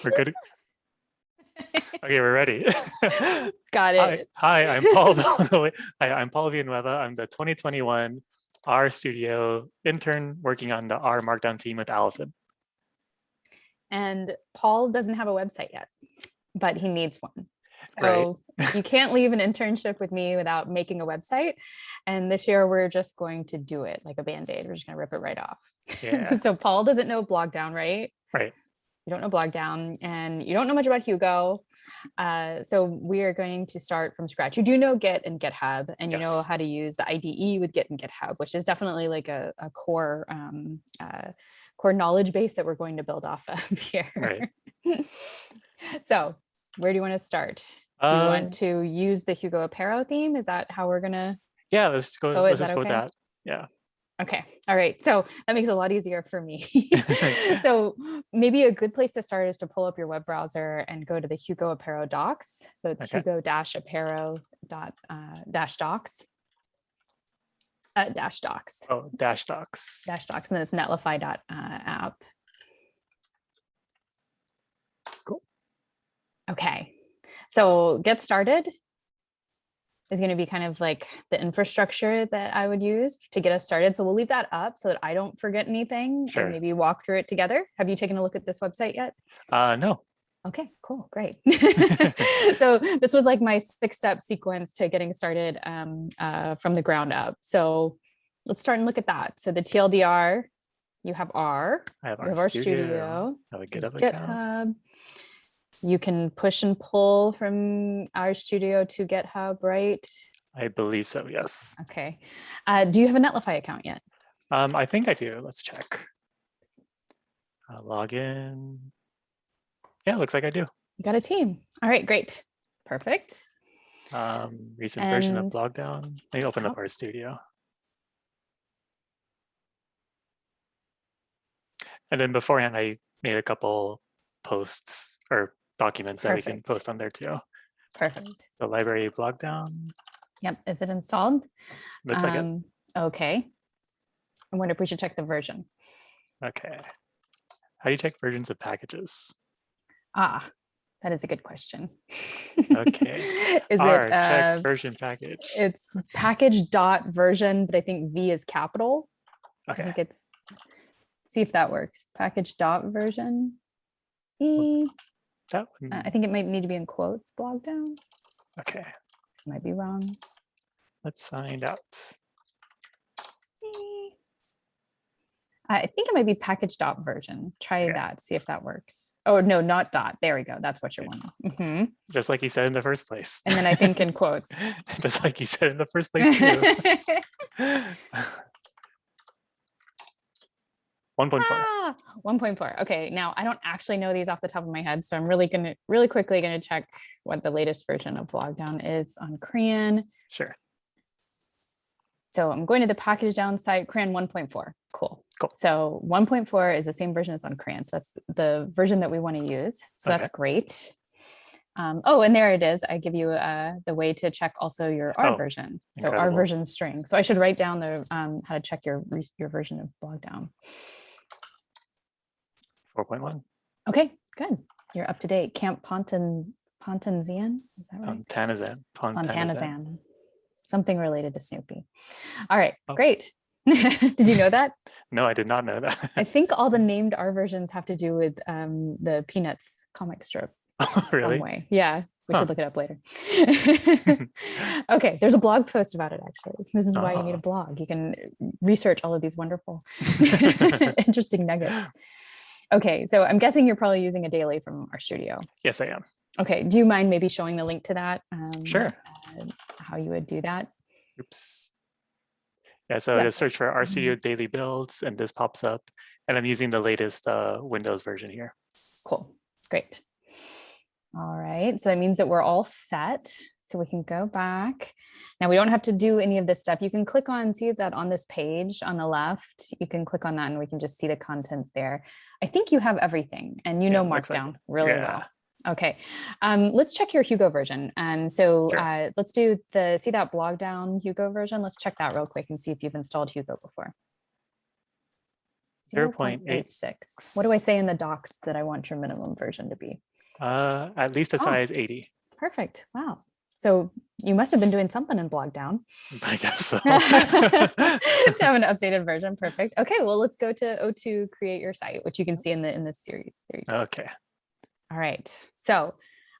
We're good. Okay, we're ready. Got it. Hi, I'm Paul. Hi, I'm Paul Villanueva. I'm the 2021 R Studio intern working on the R Markdown team with Alison. And Paul doesn't have a website yet, but he needs one. So Right. you can't leave an internship with me without making a website. And this year we're just going to do it like a Band-Aid. We're just going to rip it right off. Yeah. So Paul doesn't know blogdown, right? Right. You don't know blogdown and you don't know much about Hugo. So we are going to start from scratch. You do know Git and GitHub, and you know how to use the IDE with Git and GitHub, which is definitely like a core core knowledge base that we're going to build off of here. Right. So where do you want to start? Do you want to use the Hugo Apéro theme? Is that how we're gonna? Yeah, let's go. Oh, let's just go with that. Yeah. Okay. All right. So that makes it a lot easier for me. So maybe a good place to start is to pull up your web browser and go to the Hugo Apéro docs. So it's Hugo-Apéro dash docs. Dash docs. Oh, dash docs. Dash docs. And then it's Netlify app. Cool. Okay. So get started is going to be kind of like the infrastructure that I would use to get us started. So we'll leave that up so that I don't forget anything and maybe walk through it together. Have you taken a look at this website yet? No. Okay, cool, great. So this was like my 6-step sequence to getting started from the ground up. So let's start and look at that. So the TLDR, you have R. I have R Studio. I have a GitHub account. You can push and pull from our studio to GitHub, right? I believe so, yes. Okay. Do you have a Netlify account yet? I think I do. Let's check. Log in. Yeah, looks like I do. You got a team. All right, great. Perfect. Recent version of blogdown. Let me open up our studio. And then beforehand, I made a couple posts or documents that we can post on there too. Perfect. So library blogdown. Yep. Is it installed? Looks like it. Okay. I wonder if we should check the version. Okay. How do you check versions of packages? That is a good question. Okay. Check version package. It's package.version, but I think V is capital. Okay. I think it's, see if that works. Package.version. I think it might need to be in quotes, blogdown. Okay. Might be wrong. Let's find out. I think it might be package.version. Try that, see if that works. Oh, no, not dot. There we go. That's what you're wanting. Just like you said in the first place. And then I think in quotes. Just like you said in the first place too. 1.4. 1.4. Okay, now I don't actually know these off the top of my head, so I'm really quickly gonna check what the latest version of blogdown is on Korean. Sure. So I'm going to the package down site, Korean 1.4. Cool. So 1.4 is the same version as on Korean. So that's the version that we want to use. So that's great. Oh, and there it is. I give you the way to check also your R version. So incredible. R version string. So I should write down the how to check your version of blogdown. 4.1. Okay, good. You're up to date. Camp Pontanzian, is that right? Pontanazan. Something related to Snoopy. All right, great. Did you know that? No, I did not know that. I think all the named R versions have to do with the Peanuts comic strip. Oh, really? Some way. Yeah, we should look it up later. Okay, there's a blog post about it, actually. This is why you need a blog. You can research all of these wonderful, interesting nuggets. Okay, so I'm guessing you're probably using a daily from our studio. Yes, I am. Okay, do you mind maybe showing the link to that? Sure. How you would do that? Oops. Yeah, so I just search for RStudio daily builds and this pops up. And I'm using the latest Windows version here. Cool, great. All right, so that means that we're all set. So we can go back. Now we don't have to do any of this stuff. You can click on, see that on this page on the left, you can click on that and we can just see the contents there. I think you have everything and you know Markdown really well. Okay, let's check your Hugo version. And so let's do see that blogdown Hugo version. Let's check that real quick and see if you've installed Hugo before. 0.86. What do I say in the docs that I want your minimum version to be? At least a size 80. Perfect. Wow. So you must have been doing something in blogdown. I guess so. To have an updated version. Perfect. Okay, well, let's go to O2 create your site, which you can see in this series. There you go. Okay. All right. So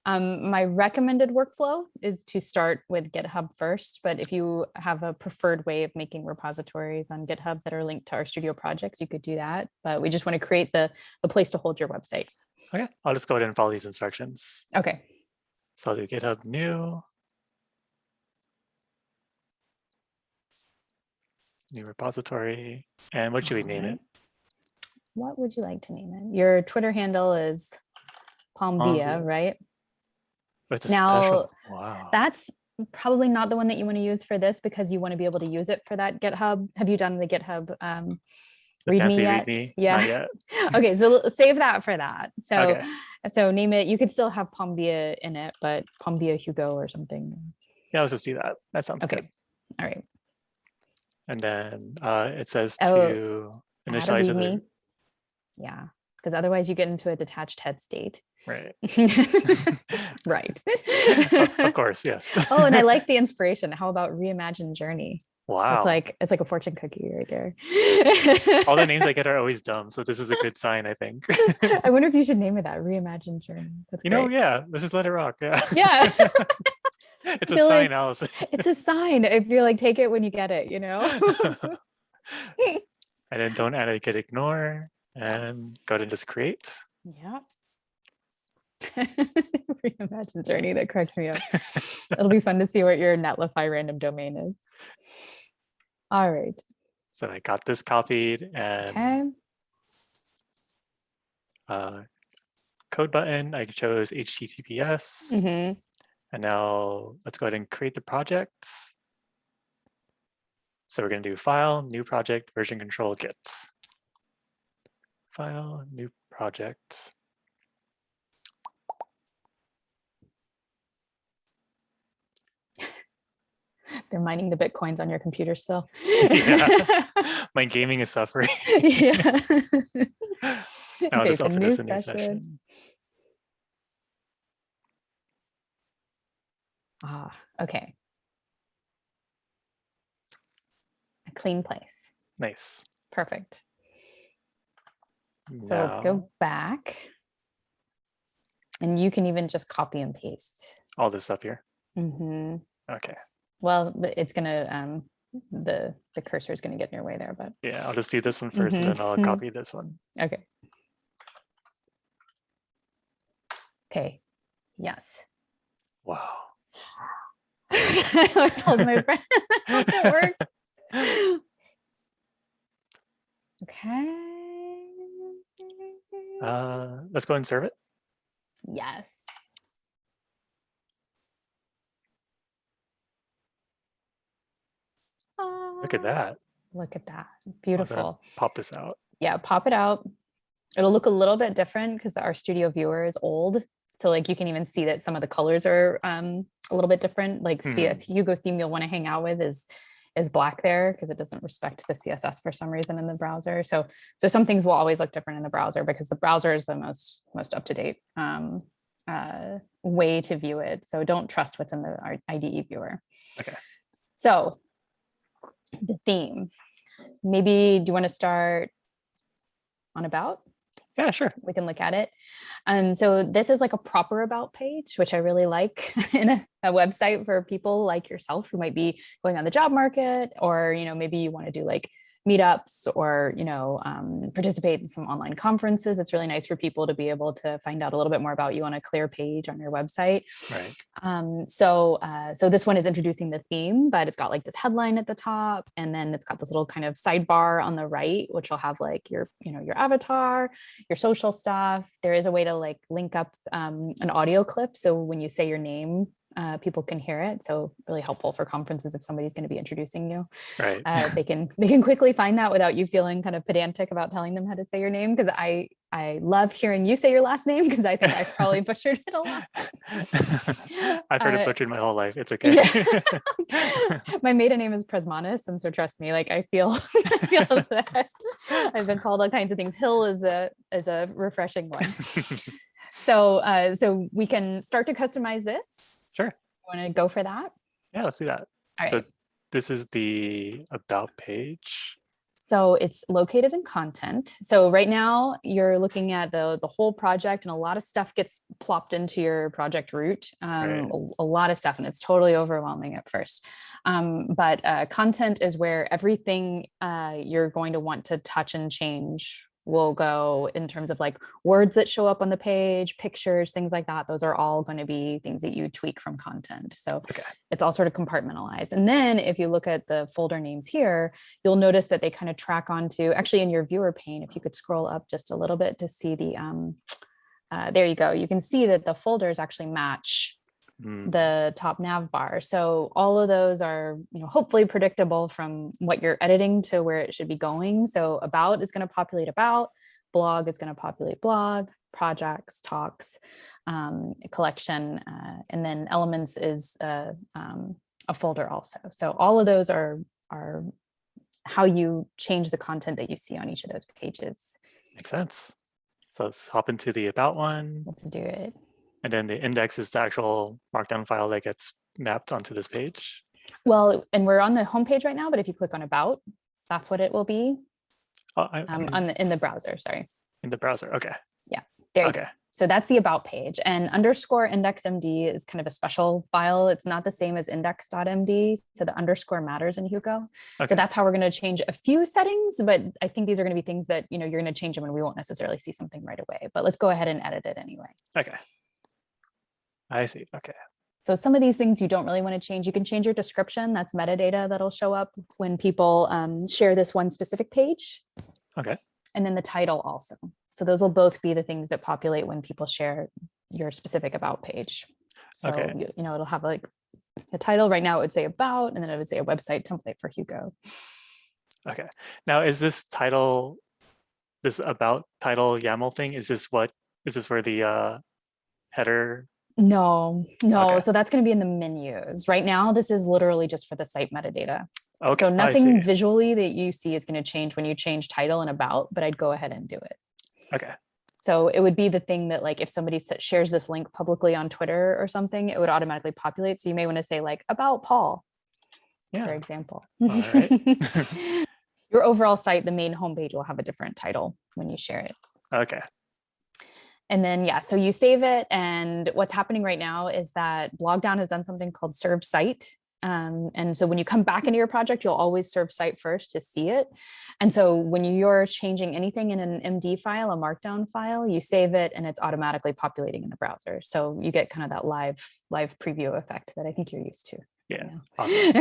my recommended workflow is to start with GitHub first, but if you have a preferred way of making repositories on GitHub that are linked to our studio projects, you could do that. But we just want to create the place to hold your website. Okay, I'll just go ahead and follow these instructions. Okay. So I'll do GitHub new repository. And what should we name it? What would you like to name it? Your Twitter handle is Palmvia, right? It's a Now, special. Wow. That's probably not the one that you want to use for this because you want to be able to use it for that GitHub. Have you done the GitHub The README fancy yet? README? Yeah. Not yet. Okay, so save that for that. So, Okay. so name it. You could still have Palmvia in it, but Palmvia Hugo or something. Yeah, let's just do that. That sounds Okay. good. All right. And then it says to Add a initialize the README. Yeah, because otherwise you get into a detached head state. right. Right. Of course, yes. Oh, and I like the inspiration. How about reimagined journey? Wow. It's like a fortune cookie right there. All the names I get are always dumb, so this is a good sign, I think. I wonder if you should name it that, reimagined journey. That's great. Yeah, let's just let it rock. Yeah. Yeah. It's a feel sign, like Alison. It's a sign. I feel like take it when you get it, And then don't add a git ignore and go ahead and just create. Yeah. Reimagined journey, that cracks me up. It'll be fun to see what your Netlify random domain is. All right. So I got this copied and code button, I chose HTTPS. Mm-hmm. And now let's go ahead and create the project. So we're going to do file, new project, version control, git. File, new project. They're mining the Bitcoins on your computer still. Yeah. My gaming is suffering. Yeah. I'll Okay, just so open new this in new session. session. Ah, okay. A clean place. Nice. Perfect. So let's go back. And you can even just copy and paste. All this stuff here. Mm-hmm. Okay. Well, it's gonna the cursor is gonna get in your way there, but yeah, I'll just do this one first, and then I'll copy this one. Okay. Okay. Yes. Wow. I always hold my breath. It works. Okay. Let's go ahead and serve it. Yes. Look at that. Look at that. Beautiful. Pop this out. Yeah, pop it out. It'll look a little bit different because our studio viewer is old. So like you can even see that some of the colors are a little bit different. Like the Hugo theme you'll want to hang out with is black there because it doesn't respect the CSS for some reason in the browser. So some things will always look different in the browser because the browser is the most up-to-date way to view it. So don't trust what's in the IDE viewer. Okay. So the theme, maybe do you want to start on about? Yeah, sure. We can look at it. So this is like a proper about page, which I really like in a website for people like yourself who might be going on the job market, or, maybe you want to do like meetups or, participate in some online conferences. It's really nice for people to be able to find out a little bit more about you on a clear page on your website. Right. So this one is introducing the theme, but it's got like this headline at the top, and then it's got this little kind of sidebar on the right, which will have like your avatar, your social stuff. There is a way to like link up an audio clip. So when you say your name, people can hear it. So really helpful for conferences if somebody's going to be introducing you. Right. They can quickly find that without you feeling kind of pedantic about telling them how to say your name. Because I love hearing you say your last name, because I think I've probably butchered it a lot. I've heard it butchered my whole life. It's okay. Yeah. My maiden name is Presmanis, and so trust me, like I feel that I've been called all kinds of things. Hill is a refreshing one. So we can start to customize this. Sure. You want to go for that? Yeah, let's do that. All So right. this is the about page. So it's located in content. So right now you're looking at the whole project, and a lot of stuff gets plopped into your project root. Right. A lot of stuff, and it's totally overwhelming at first. But content is where everything you're going to want to touch and change will go, in terms of like words that show up on the page, pictures, things like that. Those are all going to be things that you tweak from content. So Okay. it's all sort of compartmentalized. And then if you look at the folder names here, you'll notice that they kind of track onto, actually in your viewer pane, if you could scroll up just a little bit to see the, there you go. You can see that the folders actually match the top nav bar. So all of those are, hopefully predictable from what you're editing to where it should be going. So about is going to populate about, blog is going to populate blog, projects, talks, collection, and then elements is a folder also. So all of those are how you change the content that you see on each of those pages. Makes sense. So let's hop into the about one. Let's do it. And then the index is the actual markdown file that gets mapped onto this page. Well, and we're on the home page right now, but if you click on about, that's what it will be. Oh, in the browser, sorry. In the browser, okay. Yeah, there you go. So that's the about page, and underscore indexmd is kind of a special file. It's not the same as index.md. So the underscore matters in Hugo. Okay. So that's how we're going to change a few settings, but I think these are going to be things that, you're going to change them and we won't necessarily see something right away, but let's go ahead and edit it anyway. Okay. I see. Okay. So some of these things you don't really want to change. You can change your description. That's metadata that'll show up when people share this one specific page. Okay. And then the title also. So those will both be the things that populate when people share your specific about page. So, okay. It'll have like the title. Right now it would say about, and then it would say a website template for Hugo. Okay. Now, is this title, this about title YAML thing, is this where the header? No. Okay. So that's going to be in the menus. Right now, this is literally just for the site metadata. Okay. So nothing visually that you see is going to change when you change title and about, but I'd go ahead and do it. Okay. So it would be the thing that, like, if somebody shares this link publicly on Twitter or something, it would automatically populate. So you may want to say like about Paul, for example. All right. Your overall site, the main homepage, will have a different title when you share it. Okay. And then, so you save it. And what's happening right now is that Blogdown has done something called serve site. And so when you come back into your project, you'll always serve site first to see it. And so when you're changing anything in an MD file, a markdown file, you save it and it's automatically populating in the browser. So you get kind of that live preview effect that I think you're used to. Yeah, awesome.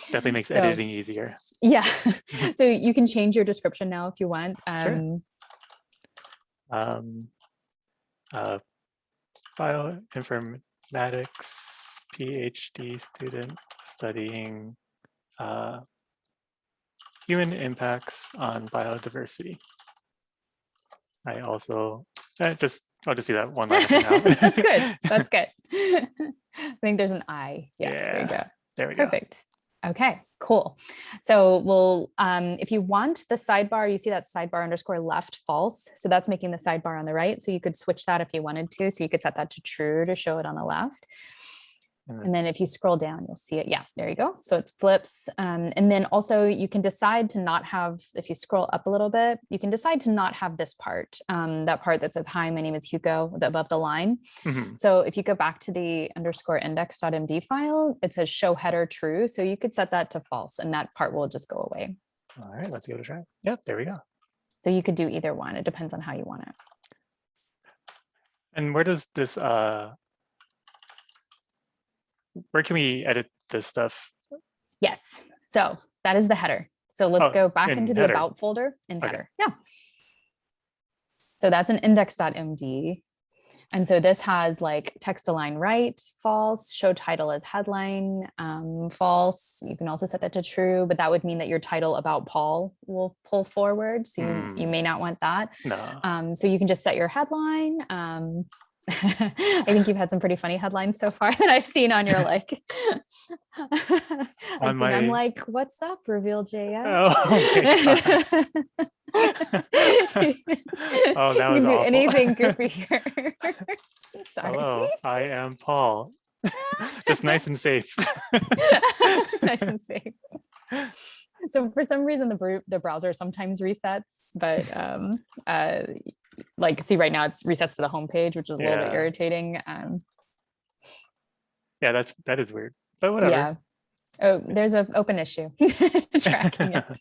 Definitely makes editing easier. Yeah. So you can change your description now if you want. Sure. Bioinformatics PhD student studying human impacts on biodiversity. I also I'll just do that one line now. That's good. That's good. I think there's an I. Yeah. There you go. There we go. Perfect. Okay, cool. So we'll, if you want the sidebar, you see that sidebar underscore left false. So that's making the sidebar on the right. So you could switch that if you wanted to. So you could set that to true to show it on the left. And then if you scroll down, you'll see it. Yeah, there you go. So it flips. And then also you can decide to not have, if you scroll up a little bit, you can decide to not have this part, that part that says, hi, my name is Hugo, above the line. Mm-hmm. So if you go back to the underscore index.md file, it says show header true. So you could set that to false and that part will just go away. All right, let's give it a try. Yep, there we go. So you could do either one. It depends on how you want it. And where does this, where can we edit this stuff? Yes, so that is the header. So let's go back into the about folder in header. Yeah. So that's an index.md. And so this has like text align right, false, show title as headline, false. You can also set that to true, but that would mean that your title about Paul will pull forward. So you may not want that. No. So you can just set your headline. I think you've had some pretty funny headlines so far that I've seen on your like. I'm like, what's up, Reveal.js? Oh, oh, that was awful. Anything goofy here. Sorry. Hello, I am Paul. Just nice and safe. Nice and safe. So for some reason the browser sometimes resets, but like see right now it's resets to the home page, which is a little bit irritating. Yeah, that is weird, but whatever. Yeah. Oh, there's an open issue tracking it.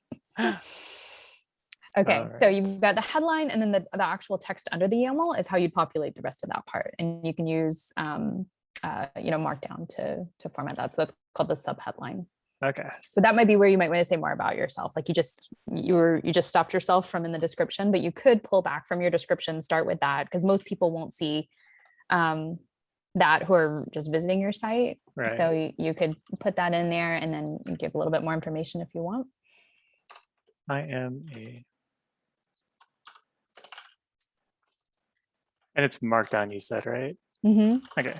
Okay, right. So you've got the headline, and then the actual text under the YAML is how you populate the rest of that part. And you can use Markdown to format that. So that's called the subheadline. Okay. So that might be where you might want to say more about yourself. Like you just stopped yourself from in the description, but you could pull back from your description, start with that, because most people won't see that who are just visiting your site. Right. So you could put that in there and then give a little bit more information if you want. I am a... And it's Markdown, you said, right? Mm-hmm. Okay.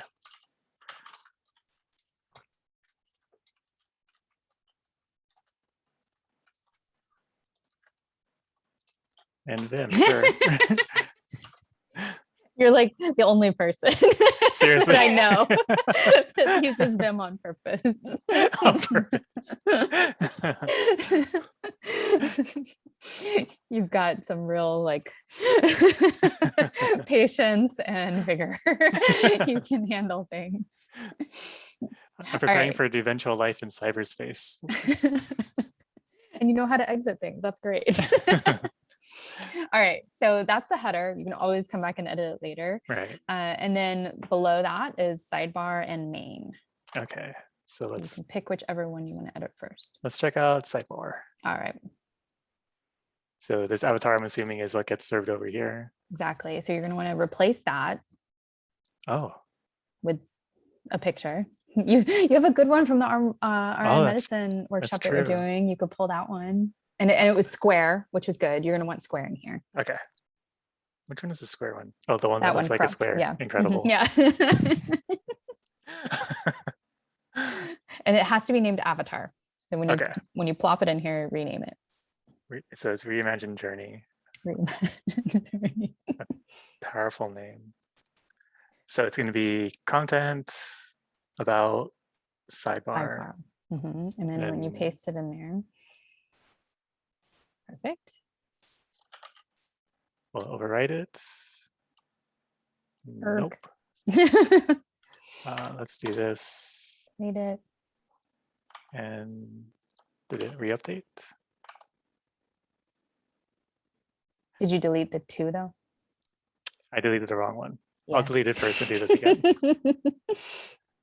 And Vim, sure. You're like the only person Seriously? that I know that uses Vim on purpose. On purpose. You've got some real like patience and vigor. You can handle things. I'm preparing for the eventual life in cyberspace. And you know how to exit things. That's great. All right, so that's the header. You can always come back and edit it later. Right. And then below that is sidebar and main. Okay, so let's you can pick whichever one you want to edit first. Let's check out sidebar. All right. So this avatar, I'm assuming, is what gets served over here. Exactly. So you're going to want to replace that. Oh. With a picture. You have a good one from the RN medicine workshop that we're doing. You could pull that one. And it was square, which is good. You're going to want square in here. Okay. Which one is the square one? Oh, the one that looks like a square. Yeah. Incredible. Yeah. And it has to be named avatar. So when you plop it in here, rename it. So it's Reimagined Journey. Reimagined Journey. A powerful name. So it's going to be content about sidebar. Mm-hmm. And then when you paste it in there. Perfect. We'll overwrite it. Nope. Let's do this. Need it. And did it re-update? Did you delete the 2 though? I deleted the wrong one. Yeah. I'll delete it first and do this again.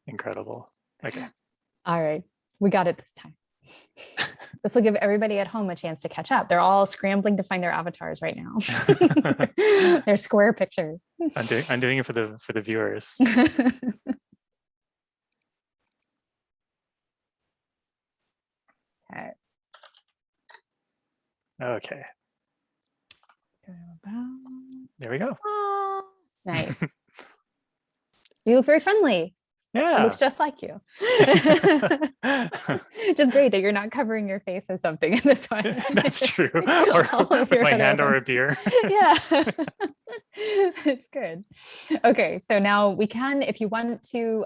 Incredible. Okay. All right. We got it this time. This will give everybody at home a chance to catch up. They're all scrambling to find their avatars right now. They're square pictures. I'm doing it for the viewers. Okay. Okay. There we go. Oh, nice. You look very friendly. Yeah. It looks just like you. Just great that you're not covering your face or something in this one. That's true. Or with my hand or a beer. Yeah. It's good. Okay, so now we can, if you want to,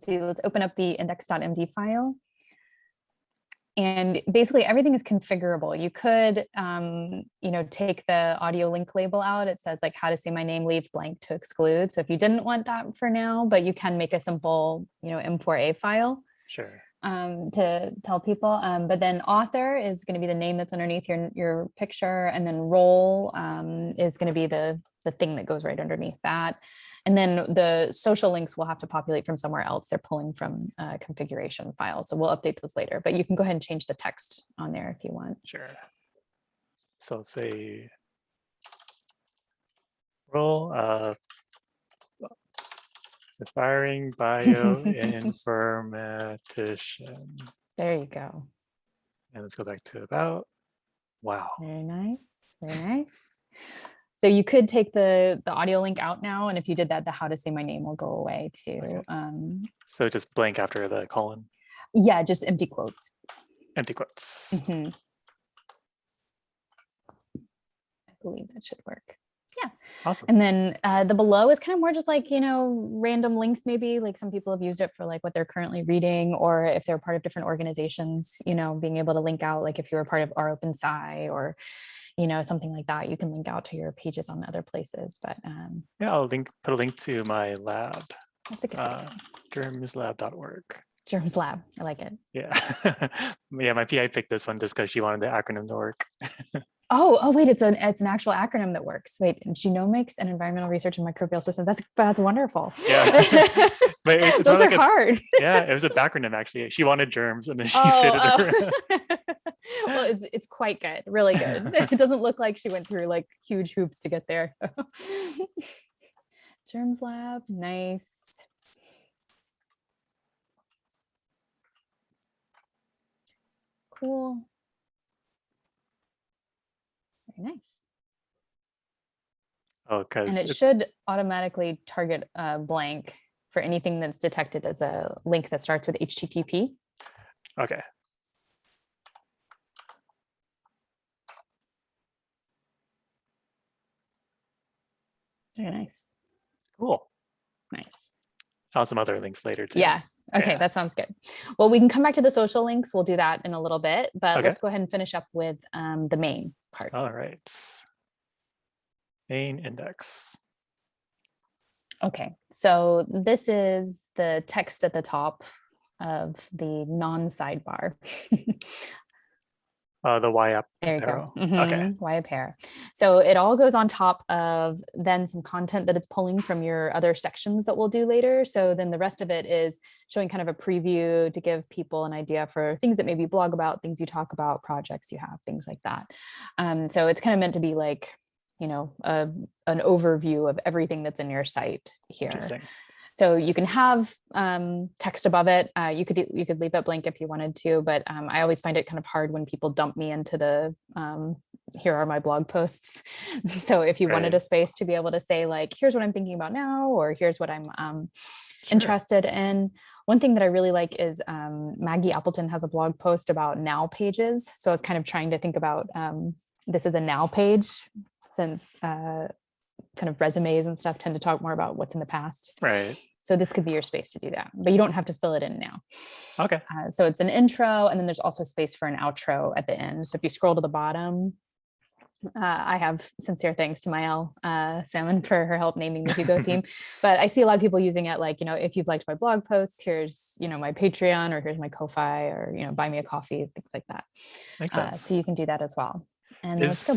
let's open up the index.md file. And basically everything is configurable. You could, take the audio link label out. It says like how to say my name, leave blank to exclude. So if you didn't want that for now, but you can make a simple, M4A file. Sure. To tell people. But then author is going to be the name that's underneath your picture. And then role is going to be the thing that goes right underneath that. And then the social links will have to populate from somewhere else. They're pulling from a configuration file. So we'll update those later, but you can go ahead and change the text on there if you want. Sure. So let's say Role, aspiring bioinformatician. There you go. And let's go back to about. Wow. Very nice. Very nice. So you could take the audio link out now. And if you did that, the how to say my name will go away too. Okay. So just blank after the colon. Yeah, just empty quotes. Empty quotes. Mm-hmm. I believe that should work. Yeah. Awesome. And then the below is kind of more just like, random links, maybe like some people have used it for like what they're currently reading, or if they're part of different organizations, being able to link out, like if you're a part of our Open Sci or, something like that, you can link out to your pages on other places. But yeah, I'll put a link to my lab. That's a good idea. germslab.org. Germs Lab. I like it. Yeah. Yeah, my PI picked this one just because she wanted the acronym to work. Oh, wait, it's an actual acronym that works. Wait, genomics and environmental research and microbial systems. That's wonderful. Yeah. But those are hard. Yeah, it was a backronym actually. She wanted germs and then she fit it around. Well, it's quite good, really good. It doesn't look like she went through like huge hoops to get there. Germs Lab, nice. Cool. Very nice. Oh, and it should automatically target blank for anything that's detected as a link that starts with HTTP. Okay. Very nice. Cool. Nice. I'll have some other links later too. Yeah. Okay, that sounds good. Well, we can come back to the social links. We'll do that in a little bit, but let's go ahead and finish up with the main part. All right. Main index. Okay, so this is the text at the top of the non-sidebar. The Y There you Apéro. go. Mm-hmm. Okay. Y Apéro. So it all goes on top of then some content that it's pulling from your other sections that we'll do later. So then the rest of it is showing kind of a preview to give people an idea for things that maybe blog about, things you talk about, projects you have, things like that. So it's kind of meant to be like, an overview of everything that's in your site here. Interesting. So you can have text above it. You could leave it blank if you wanted to, but I always find it kind of hard when people dump me into the here are my blog posts. So if you wanted a space to be able to say like, here's what I'm thinking about now, or here's what I'm interested in. One thing that I really like is Maggie Appleton has a blog post about now pages. So I was kind of trying to think about this is a now page, since kind of resumes and stuff tend to talk more about what's in the past. Right. So this could be your space to do that, but you don't have to fill it in now. Okay. So it's an intro, and then there's also space for an outro at the end. So if you scroll to the bottom, I have sincere thanks to Mael Salmon for her help naming the Hugo theme. But I see a lot of people using it like, if you've liked my blog posts, here's, my Patreon, or here's my Ko-Fi, or, buy me a coffee, things like that. Makes sense. So you can do that as well. And let's go.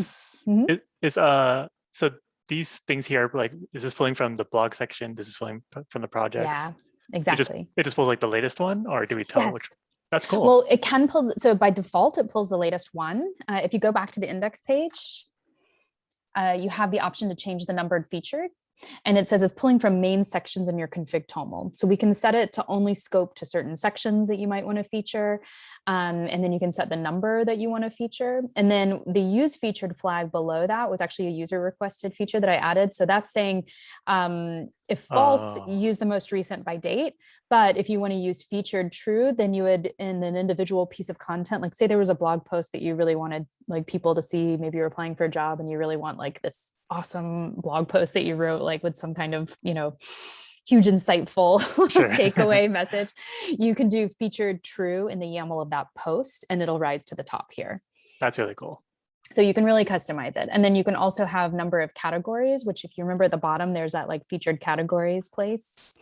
Mm-hmm. So these things here, like, is this pulling from the blog section? This is pulling from the projects? Yeah, exactly. It just pulls like the latest one, or do we tell which? That's cool. Well, it can pull. So by default, it pulls the latest one. If you go back to the index page, you have the option to change the numbered featured. And it says it's pulling from main sections in your config toml. So we can set it to only scope to certain sections that you might want to feature. And then you can set the number that you want to feature. And then the use featured flag below that was actually a user requested feature that I added. So that's saying if false, use the most recent by date. But if you want to use featured true, then you would, in an individual piece of content, like say there was a blog post that you really wanted like people to see, maybe you're applying for a job and you really want like this awesome blog post that you wrote, like with some kind of, huge insightful takeaway message, you can do featured true in the YAML of that post and it'll rise to the top here. That's really cool. So you can really customize it. And then you can also have number of categories, which if you remember at the bottom, there's that like featured categories place.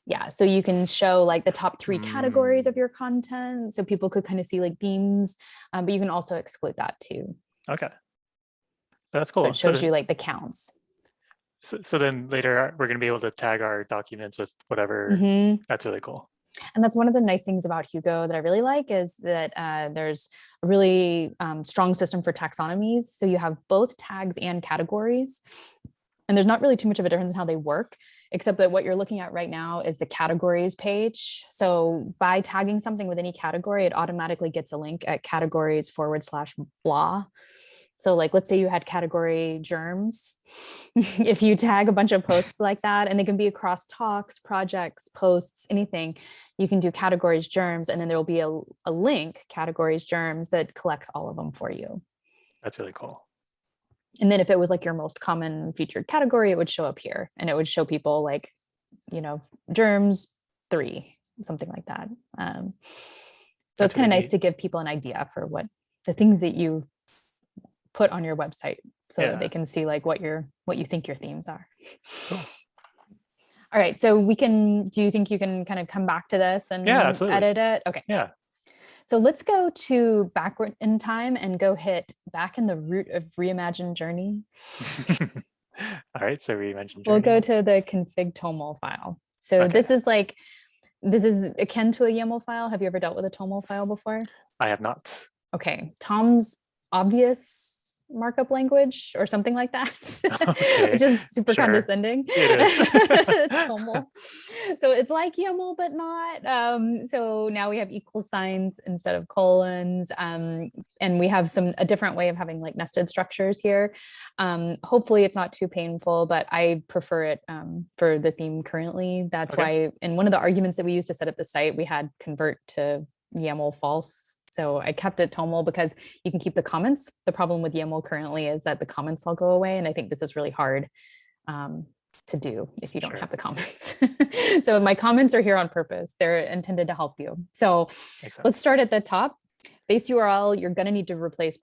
Yeah, so you can show like the top 3 categories of your content. So people could kind of see like themes, but you can also exclude that too. Okay. That's cool. So it shows you like the counts. So then later we're going to be able to tag our documents with whatever. That's really cool. And that's one of the nice things about Hugo that I really like is that there's a really strong system for taxonomies. So you have both tags and categories. And there's not really too much of a difference in how they work, except that what you're looking at right now is the categories page. So by tagging something with any category, it automatically gets a link at categories/blah. So like, let's say you had category germs. If you tag a bunch of posts like that, and they can be across talks, projects, posts, anything, you can do categories germs, and then there will be a link, categories germs, that collects all of them for you. That's really cool. And then if it was like your most common featured category, it would show up here, and it would show people like, germs 3, something like that. So it's kind of nice to give people an idea for what the things that you put on your website, so that they can see like what you think your themes are. Cool. All right. So do you think you can kind of come back to this and edit it? Okay. Yeah. So let's go to backward in time and go hit back in the root of reimagined journey. All right. So reimagined journey. We'll go to the config toml file. So this is akin to a YAML file. Have you ever dealt with a toml file before? I have not. Okay. Tom's obvious markup language or something like that, which is super condescending. It is. Toml. So it's like YAML, but not. So now we have equal signs instead of colons, and we have a different way of having like nested structures here. Hopefully it's not too painful, but I prefer it for the theme currently. That's why in one of the arguments that we used to set up the site, we had convert to YAML false. So I kept it toml because you can keep the comments. The problem with YAML currently is that the comments all go away. And I think this is really hard to do if you don't have the comments. So my comments are here on purpose. They're intended to help you. So let's start at the top. Base URL, you're going to need to replace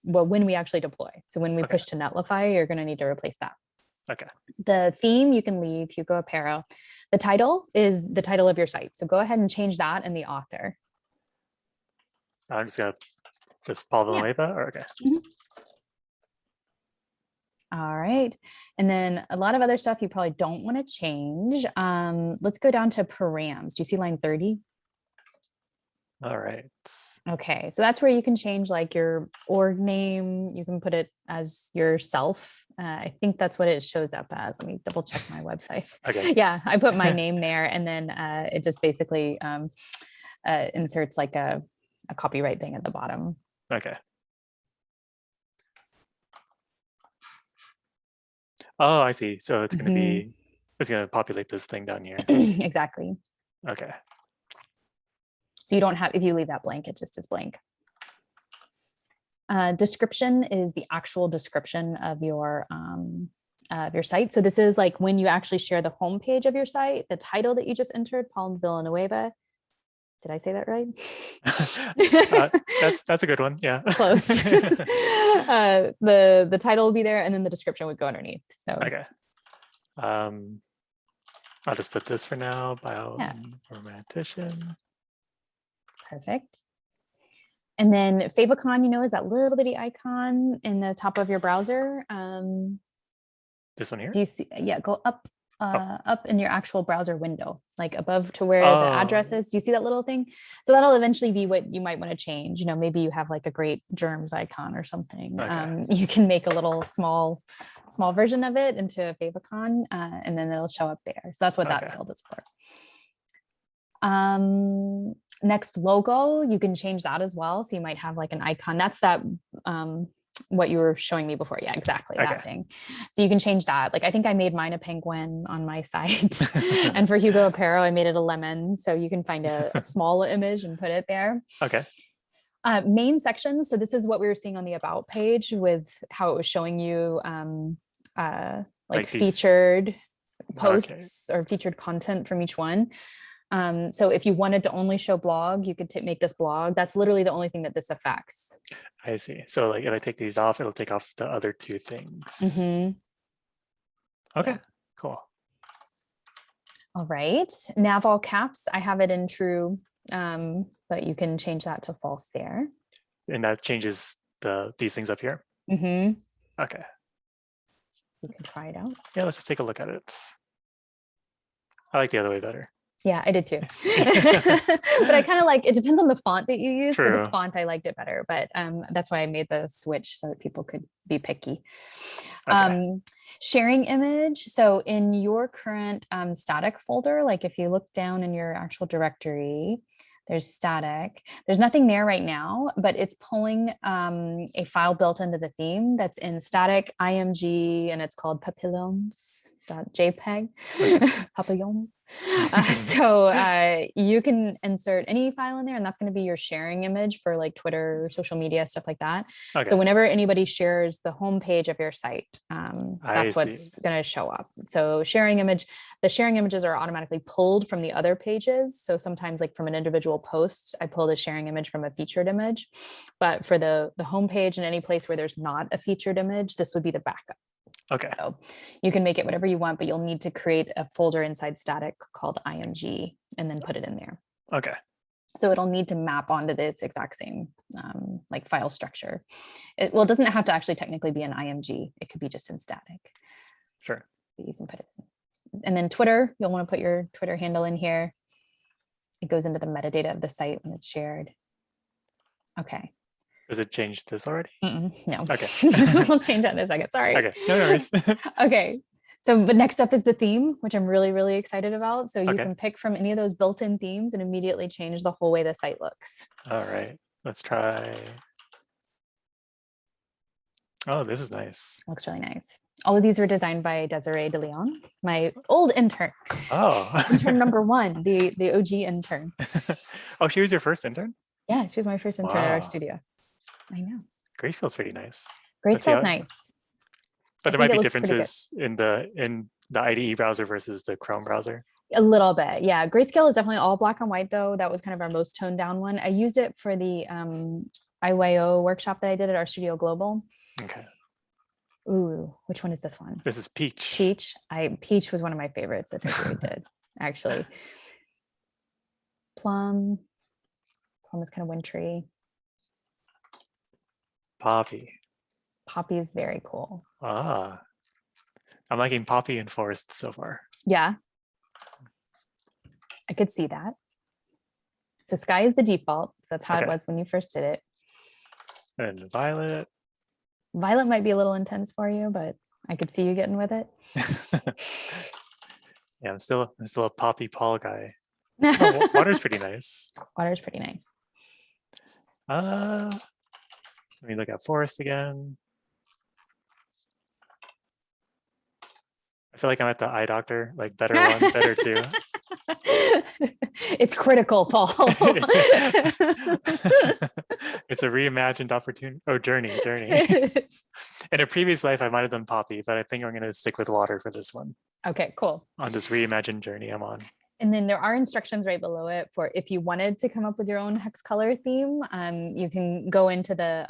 when we actually deploy. So when we push to Netlify, you're going to need to replace that. Okay. The theme, you can leave Hugo Apéro. The title is the title of your site. So go ahead and change that in the author. I'm just going to Paul Villanueva, or okay. All right. And then a lot of other stuff you probably don't want to change. Let's go down to params. Do you see line 30? All right. Okay. So that's where you can change like your org name. You can put it as yourself. I think that's what it shows up as. Let me double check my website. Okay. Yeah, I put my name there, and then it just basically inserts like a copyright thing at the bottom. Okay. Oh, I see. So it's going to it's going to populate this thing down here. Exactly. Okay. So you don't have, if you leave that blank, it just is blank. Description is the actual description of your site. So this is like when you actually share the homepage of your site, the title that you just entered, Paul Villanueva. Did I say that right? That's a good one. Yeah. Close. The title will be there, and then the description would go underneath. So okay. I'll just put this for now. Bioromantician. Perfect. And then favicon, is that little bitty icon in the top of your browser. This one here? Do you see? Yeah, go up. Up in your actual browser window, like above to where the address is. Do you see that little thing? So that'll eventually be what you might want to change. Maybe you have like a great germs icon or something. Okay. You can make a little small version of it into a favicon, and then it'll show up there. So that's what that field is for. Next, logo, you can change that as well. So you might have like an icon. That's that what you were showing me before. Yeah, exactly. That thing. So you can change that. Like I think I made mine a penguin on my site. And for Hugo Apéro, I made it a lemon. So you can find a small image and put it there. Okay. Main sections. So this is what we were seeing on the about page with how it was showing you like featured posts or featured content from each one. So if you wanted to only show blog, you could make this blog. That's literally the only thing that this affects. I see. So like if I take these off, it'll take off the other two things. Okay, cool. All right. Nav all caps, I have it in true, but you can change that to false there. And that changes these things up here? Okay. You can try it out. Yeah, let's just take a look at it. I like the other way better. Yeah, I did too. But I kind of like, it depends on the font that you use. For this True. font, I liked it better, but that's why I made the switch so that people could be picky. Okay. Sharing image. So in your current static folder, like if you look down in your actual directory, there's static. There's nothing there right now, but it's pulling a file built into the theme that's in static img, and it's called papillons.jpg. Papillons. So you can insert any file in there, and that's going to be your sharing image for like Twitter, social media, stuff like that. Okay. So whenever anybody shares the homepage of your site, that's what's going to show up. So sharing image, the sharing images are automatically pulled from the other pages. So sometimes like from an individual post, I pull the sharing image from a featured image, but for the homepage and any place where there's not a featured image, this would be the backup. Okay. So you can make it whatever you want, but you'll need to create a folder inside static called img and then put it in there. Okay. So it'll need to map onto this exact same like file structure. It doesn't have to actually technically be an img. It could be just in static. Sure. You can put it in. And then Twitter, you'll want to put your Twitter handle in here. It goes into the metadata of the site when it's shared. Okay. Does it change this already? No. Okay. We'll change that in a second. Sorry. Okay. No worries. Okay. So, but next up is the theme, which I'm really, really excited about. So you Okay. can pick from any of those built-in themes and immediately change the whole way the site looks. All right. Let's try. Oh, this is nice. Looks really nice. All of these were designed by Desiree De Leon, my old intern. Oh. Intern number one, the OG intern. Oh, she was your first intern? Yeah, she was my first intern at our studio. I know. Grayscale's pretty nice. Grayscale's nice. But there might be differences in the IDE browser versus the Chrome browser. A little bit, yeah. Grayscale is definitely all black and white, though. That was kind of our most toned down one. I used it for the IYO workshop that I did at our Studio Global. Okay. Ooh, which one is this one? This is Peach. Peach was one of my favorites that I did, actually. Plum is kind of wintry. Poppy is very cool. I'm liking Poppy and Forest so far. Yeah, I could see that. So Sky is the default. So that's how it was when you first did it. And Violet might be a little intense for you, but I could see you getting with it. Yeah, I'm still a Poppy Paul guy. Oh, water's pretty nice. Water's pretty nice. Let me look at Forest again. I feel like I'm at the eye doctor, like better one, better two. It's critical, Paul. It's a reimagined opportunity. Oh, journey. In a previous life, I might have done Poppy, but I think I'm going to stick with water for this one. Okay, cool. On this reimagined journey I'm on. And then there are instructions right below it for if you wanted to come up with your own hex color theme, you can go into the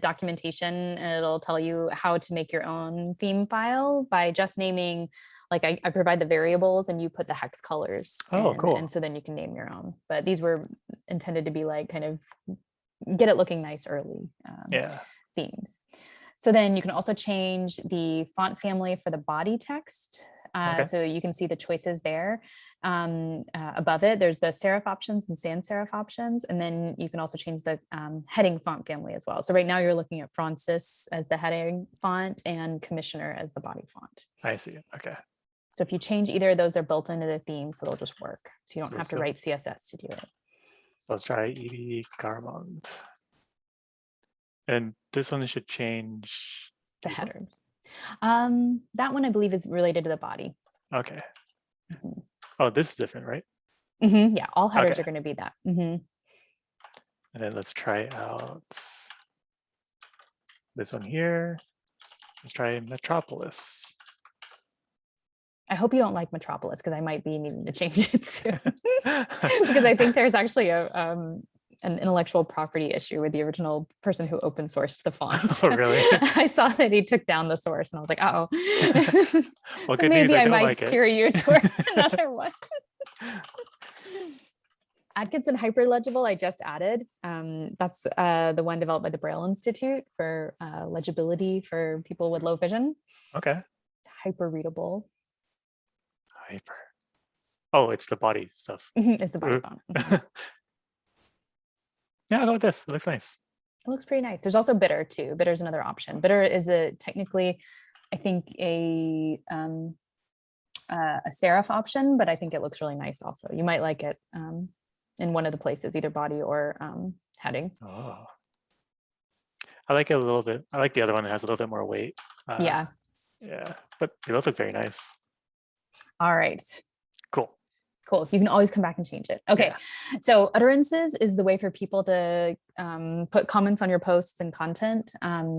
documentation and it'll tell you how to make your own theme file by just naming, like I provide the variables and you put the hex colors. Oh, cool. And so then you can name your own. But these were intended to be like kind of get it looking nice early themes. So then you can also change the font family for the body text. So you can see the choices there. Above it, there's the serif options and sans serif options. And then you can also change the heading font family as well. So right now you're looking at Francis as the heading font and Commissioner as the body font. I see. Okay. So if you change either of those, they're built into the theme, so they'll just work. So you don't have to write CSS to do it. Let's try Edie Garmont. And this one should change the headers. That one I believe is related to the body. Okay. Oh, this is different, right? Yeah, all headers are going to be that. And then let's try out this one here. Let's try Metropolis. I hope you don't like Metropolis because I might be needing to change it soon. Because I think there's actually an intellectual property issue with the original person who open sourced the font. Oh, really? I saw that he took down the source and I was like, oh. Well, so good maybe news, I don't might like steer you towards another one. Atkinson Hyperlegible I just added. That's the one developed by the Braille Institute for legibility for people with low vision. Okay. It's hyper readable. Hyper. Oh, it's the body stuff. It's the body font. Yeah, I'll go with this. It looks nice. It looks pretty nice. There's also Bitter too. Bitter is another option. Bitter is technically, I think, a serif option, but I think it looks really nice also. You might like it in one of the places, either body or heading. Oh, I like it a little bit. I like the other one that has a little bit more weight. Yeah, but they both look very nice. All right. Cool. You can always come back and change it. Okay. Yeah. So utterances is the way for people to put comments on your posts and content.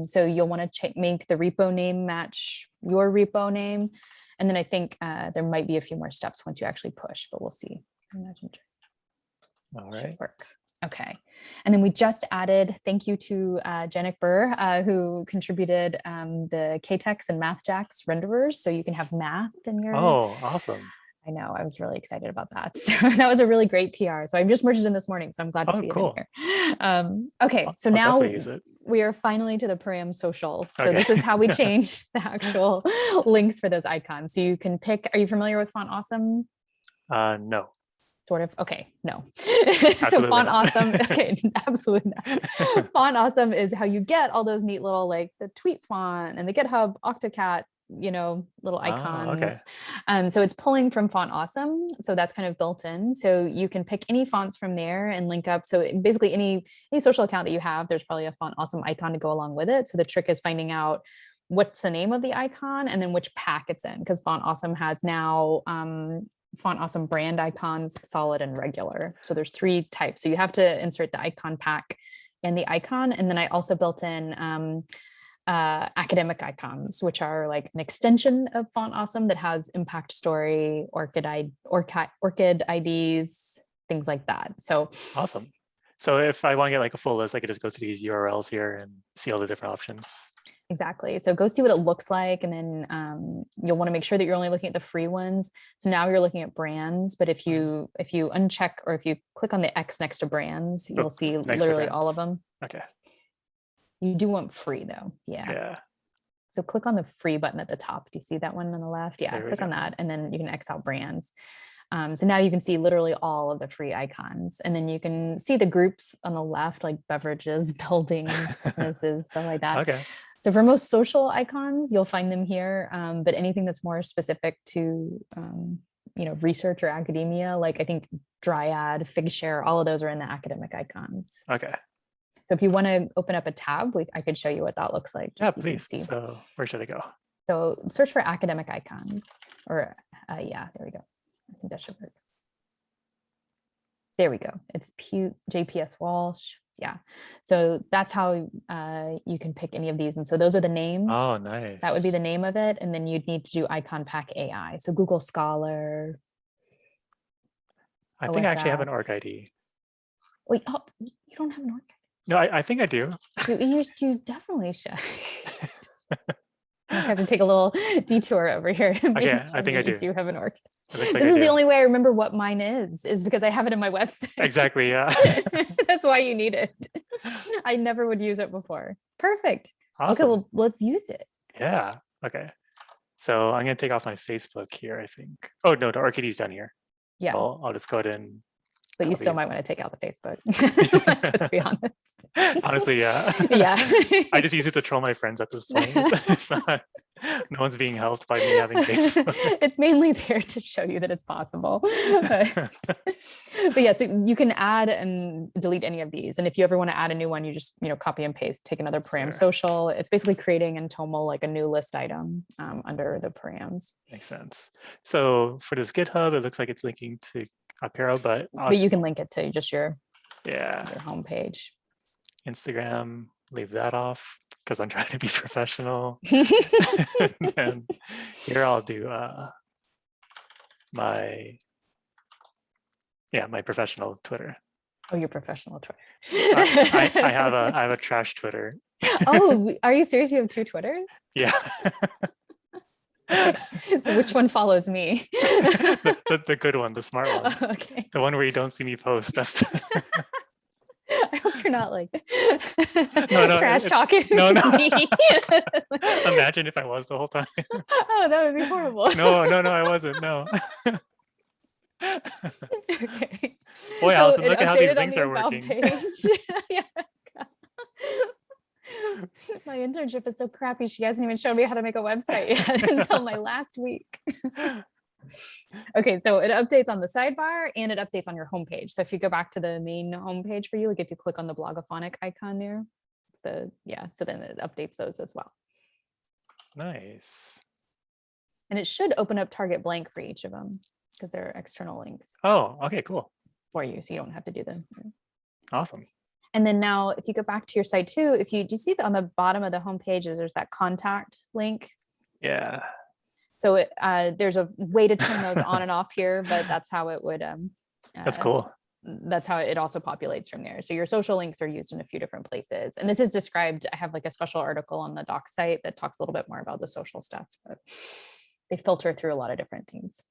So you'll want to make the repo name match your repo name. And then I think there might be a few more steps once you actually push, but we'll see. All right. Work. Okay. And then we just added, thank you to Janik Burr, who contributed the KTeX and MathJax renderers. So you can have math in your... Oh, awesome. I know, I was really excited about that. So that was a really great PR. So I've just merged it in this morning, so I'm glad to see it in here. Okay, so now we are finally to the param social. So this is how we change the actual links for those icons. So you can pick, are you familiar with Font Awesome? No. Sort of. Okay, no. So Font Awesome. Okay, absolutely not. Font Awesome is how you get all those neat little, like the tweet font and the GitHub Octocat, little icons. So it's pulling from Font Awesome. So that's kind of built in. So you can pick any fonts from there and link up. So basically any social account that you have, there's probably a Font Awesome icon to go along with it. So the trick is finding out what's the name of the icon and then which pack it's in, because Font Awesome has now Font Awesome brand icons, solid and regular. So there's 3 types. So you have to insert the icon pack and the icon. And then I also built in academic icons, which are like an extension of Font Awesome that has impact story, orchid IDs, things like that. So awesome. So if I want to get like a full list, I could just go to these URLs here and see all the different options. Exactly. So go see what it looks like. And then you'll want to make sure that you're only looking at the free ones. So now you're looking at brands, but if you uncheck or if you click on the X next to brands, you'll see literally all of them. Okay. You do want free though. Yeah. So click on the free button at the top. Do you see that one on the left? Yeah, click on that and then you can X out brands. So now you can see literally all of the free icons, and then you can see the groups on the left, like beverages, buildings, businesses, stuff like that. Okay. So for most social icons, you'll find them here. But anything that's more specific to, research or academia, like I think Dryad, Figshare, all of those are in the academic icons. Okay. So if you want to open up a tab, I could show you what that looks like. Yeah, please. So where should I go? So search for academic icons there we go. I think that should work. There we go. It's JPS Walsh. Yeah. So that's how you can pick any of these. And so those are the names. Oh, nice. That would be the name of it. And then you'd need to do icon pack AI. So Google Scholar. I think I actually have an org ID. Wait, you don't have an org ID? No, I think I do. You definitely should. I have to take a little detour over here. Okay, I think I do. You do have an org. This is the only way I remember what mine is because I have it in my website. Exactly, yeah. That's why you need it. I never would use it before. Perfect. Awesome. Okay, well, let's use it. Yeah, okay. So I'm going to take off my Facebook here, I think. Oh, no, the org ID is down here. So yeah. I'll just go ahead and... But you still might want to take out the Facebook. Let's be honest. Honestly, yeah. Yeah. I just use it to troll my friends at this point. It's not, no one's being helped by me having Facebook. It's mainly there to show you that it's possible. But yeah, so you can add and delete any of these. And if you ever want to add a new one, you just, copy and paste, take another param social. It's basically creating in Toml like a new list item under the params. Makes sense. So for this GitHub, it looks like it's linking to Apéro, but you can link it to just your homepage. Instagram, leave that off because I'm trying to be professional. And here I'll do my professional Twitter. Oh, your professional Twitter. I have a trash Twitter. Oh, are you serious? You have 2 Twitters? Yeah. Okay. So which one follows me? the good one, the smart one. Oh, okay. The one where you don't see me post. That's I hope you're not like no, trash talking. No. Me. Imagine if I was the whole time. Oh, that would be horrible. No, I wasn't. No. Okay. Boy, So Allison, it look at how these updated on things the are about working. page. Yeah. My internship is so crappy. She hasn't even shown me how to make a website yet until my last week. Okay, so it updates on the sidebar and it updates on your homepage. So if you go back to the main homepage for you, like if you click on the blogophonic icon there, so then it updates those as well. Nice. And it should open up target blank for each of them because they're external links. Oh, okay, cool. For you, so you don't have to do them. Awesome. And then now if you go back to your site too, do you see that on the bottom of the homepage there's that contact link? Yeah. So there's a way to turn those on and off here, but that's how it would. That's cool. That's how it also populates from there. So your social links are used in a few different places. And this is described, I have like a special article on the doc site that talks a little bit more about the social stuff. But they filter through a lot of different things.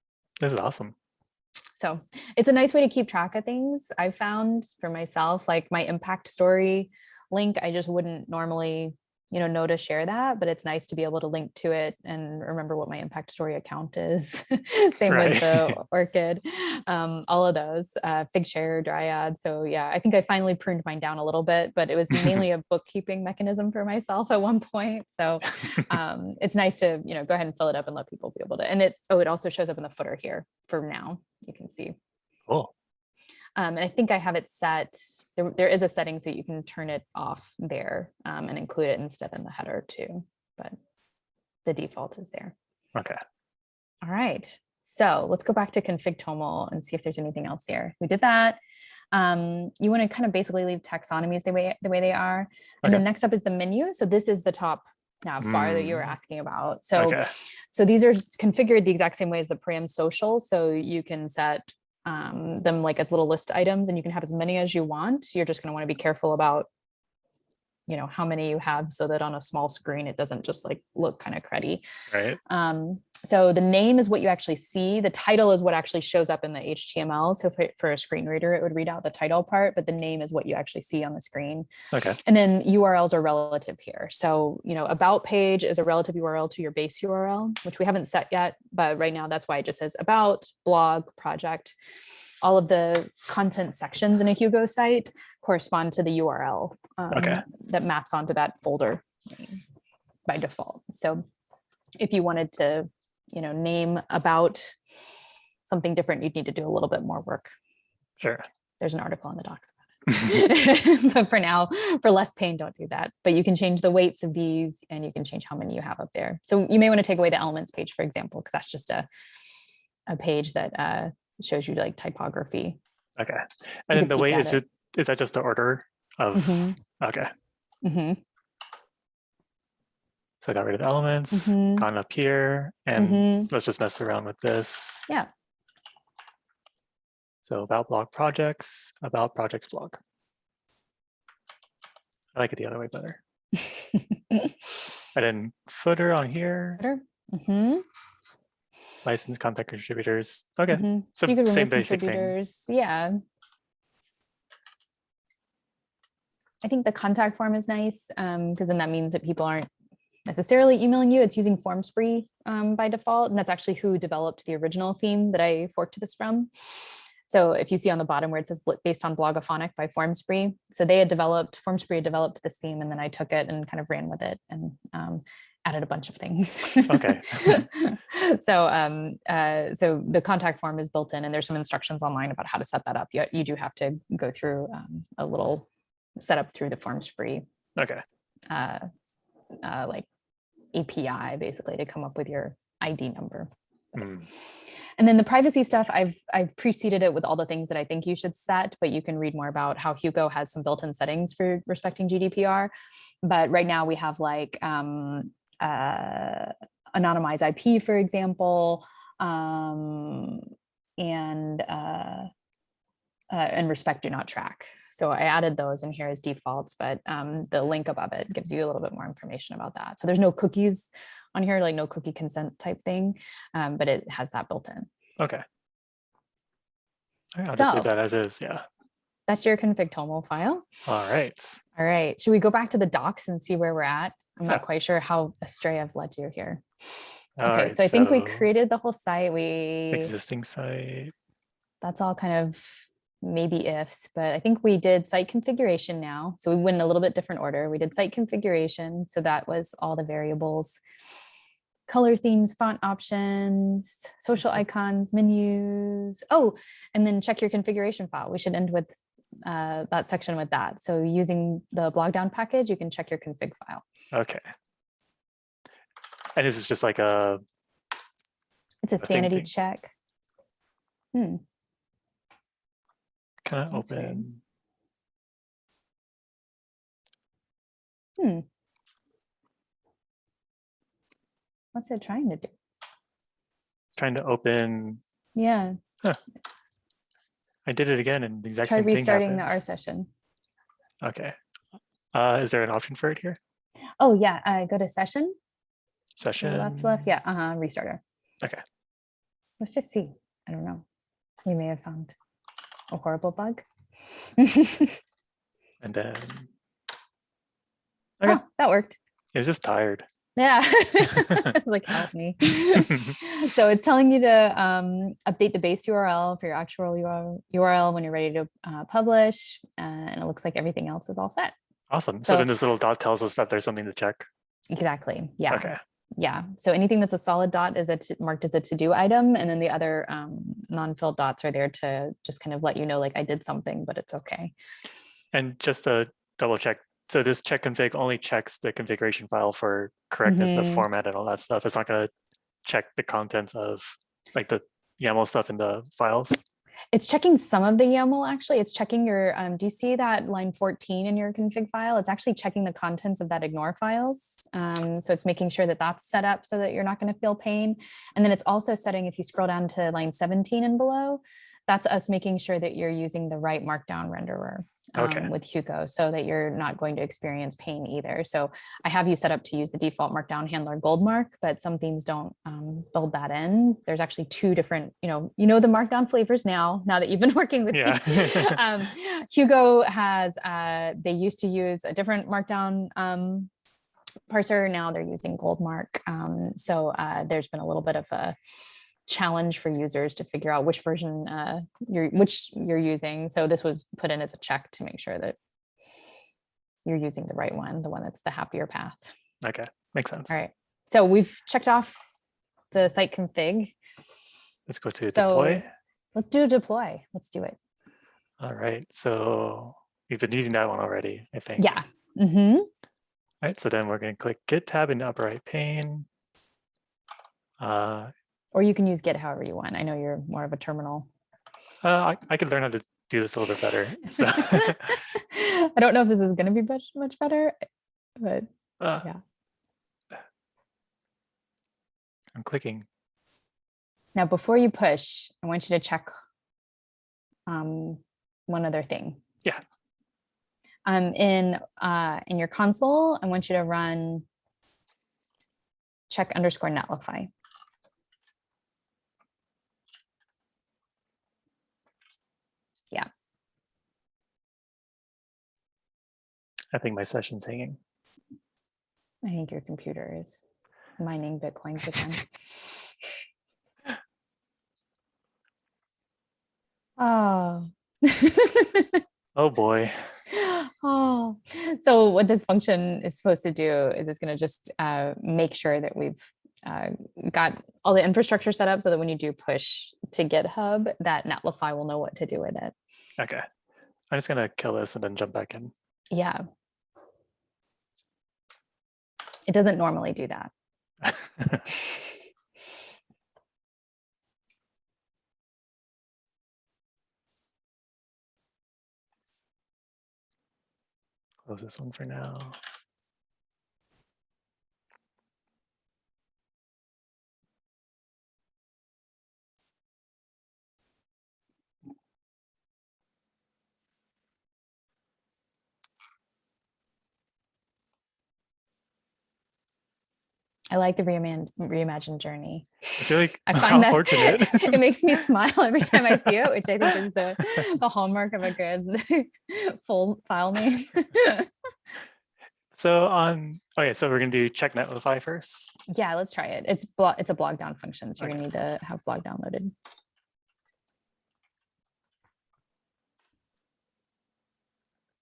This is awesome. So it's a nice way to keep track of things. I've found for myself, like my impact story link, I just wouldn't normally, know to share that, but it's nice to be able to link to it and remember what my impact story account is. Same with the Orchid, all of those, Figshare, Dryad. So yeah, I think I finally pruned mine down a little bit, but it was mainly a bookkeeping mechanism for myself at one point. So it's nice to, go ahead and fill it up and let people be able to, and it also shows up in the footer here for now, you can see. Cool. And I think I have it set, there is a setting so you can turn it off there and include it instead in the header too, but the default is there. Okay. All right. So let's go back to config toml and see if there's anything else here. We did that. You want to kind of basically leave taxonomies the way they are. And then next up is the menu. So this is the top nav bar that you were asking about. So, so these are configured the exact same way as the param social. So you can set them like as little list items and you can have as many as you want. You're just going to want to be careful about, how many you have so that on a small screen, it doesn't just like look kind of cruddy. Right. So the name is what you actually see. The title is what actually shows up in the HTML. So for a screen reader, it would read out the title part, but the name is what you actually see on the screen. Okay. And then URLs are relative here. So, about page is a relative URL to your base URL, which we haven't set yet, but right now that's why it just says about, blog, project. All of the content sections in a Hugo site correspond to the URL that maps onto that folder by default. So if you wanted to, name about something different, you'd need to do a little bit more work. Sure. There's an article on the docs about it. But for now, for less pain, don't do that. But you can change the weights of these and you can change how many you have up there. So you may want to take away the elements page, for example, because that's just a page that shows you like typography. Okay. And then the weight, is that just the order of, okay. So I got rid of the elements, gone up here, and let's just mess around with this. Yeah. So about blog projects, about projects blog. I like it the other way better. And then footer on here. Footer. License contact contributors. Okay. So you could same remove basic contributors. thing. Yeah. I think the contact form is nice because then that means that people aren't necessarily emailing you. It's using FormSpree by default. And that's actually who developed the original theme that I forked this from. So if you see on the bottom where it says based on Blogophonic by FormSpree. So FormSpree had developed this theme and then I took it and kind of ran with it and added a bunch of things. Okay. So the contact form is built in and there's some instructions online about how to set that up. You do have to go through a little setup through the FormSpree. Okay. Like API basically to come up with your ID number. Mm. And then the privacy stuff, I've preceded it with all the things that I think you should set, but you can read more about how Hugo has some built-in settings for respecting GDPR. But right now we have like anonymized IP, for example, and respect do not track. So I added those in here as defaults, but the link above it gives you a little bit more information about that. So there's no cookies on here, like no cookie consent type thing, but it has that built in. Okay. I'll just leave that as is, yeah. That's your config toml file. All right. All right, should we go back to the docs and see where we're at? I'm not quite sure how astray I've led you here. Okay, so I think we created the whole site. Existing site. that's all kind of maybe ifs, but I think we did site configuration now. So we went in a little bit different order. We did site configuration. So that was all the variables, color themes, font options, social icons, menus. Oh, and then check your configuration file. We should end with that section with that. So using the blogdown package, you can check your config file. Okay. And this is just like it's a sanity check. Can I open? What's it trying to do? Trying to open. Yeah. Huh. I did it again and the exact Try same thing restarting the happened. R session. Okay. Is there an option for it here? Oh yeah, go to session. Session. Left. Yeah, restarter. Okay. Let's just see. I don't know. We may have found a horrible bug. And then. Okay. Oh, that worked. It was just tired. Yeah. I was like, help me. So it's telling you to update the base URL for your actual URL when you're ready to publish. And it looks like everything else is all set. Awesome. So then this little dot tells us that there's something to check. Exactly. Yeah. Okay. Yeah. So anything that's a solid dot is marked as a to-do item. And then the other non-filled dots are there to just kind of let you know, like, I did something, but it's okay. And just to double check, so this check config only checks the configuration file for correctness of format and all that stuff. It's not going to check the contents of like the YAML stuff in the files. It's checking some of the YAML, actually. It's checking your, do you see that line 14 in your config file? It's actually checking the contents of that ignore files. So it's making sure that that's set up so that you're not going to feel pain. And then it's also setting, if you scroll down to line 17 and below, that's us making sure that you're using the right markdown renderer. With Hugo, so that you're not going to experience pain either. So I have you set up to use the default markdown handler Goldmark, but some themes don't build that in. There's actually two different, you know the markdown flavors now that you've been working with me. Hugo has, they used to use a different markdown parser. Now they're using Goldmark. So there's been a little bit of a challenge for users to figure out which version you're using. So this was put in as a check to make sure that you're using the right one, the one that's the happier path. Okay, makes sense. All right, so we've checked off the site config. Let's go to deploy. Let's do a deploy. Let's do it. All right, so we've been using that one already, I think. Yeah. All right, so then we're going to click Git tab in the upper right pane. Or you can use Git however you want. I know you're more of a terminal. I could learn how to do this a little bit better. So. I don't know if this is going to be much better, but yeah. I'm clicking. Now, before you push, I want you to check one other thing. Yeah. In your console, I want you to run check_Netlify. Yeah. I think my session's hanging. I think your computer is mining Bitcoins again. Oh. Oh boy. Oh, so what this function is supposed to do is it's going to just make sure that we've got all the infrastructure set up so that when you do push to GitHub, that Netlify will know what to do with it. Okay. I'm just going to kill this and then jump back in. Yeah. It doesn't normally do that. Close this one for now. I like the reimagined journey. It's really I find that fortunate. It makes me smile every time I see it, which I think is the hallmark of a good full file name. So okay, so we're gonna do check Netlify first. Yeah, let's try it. It's a blogdown function, so you're gonna need to have blogdown loaded.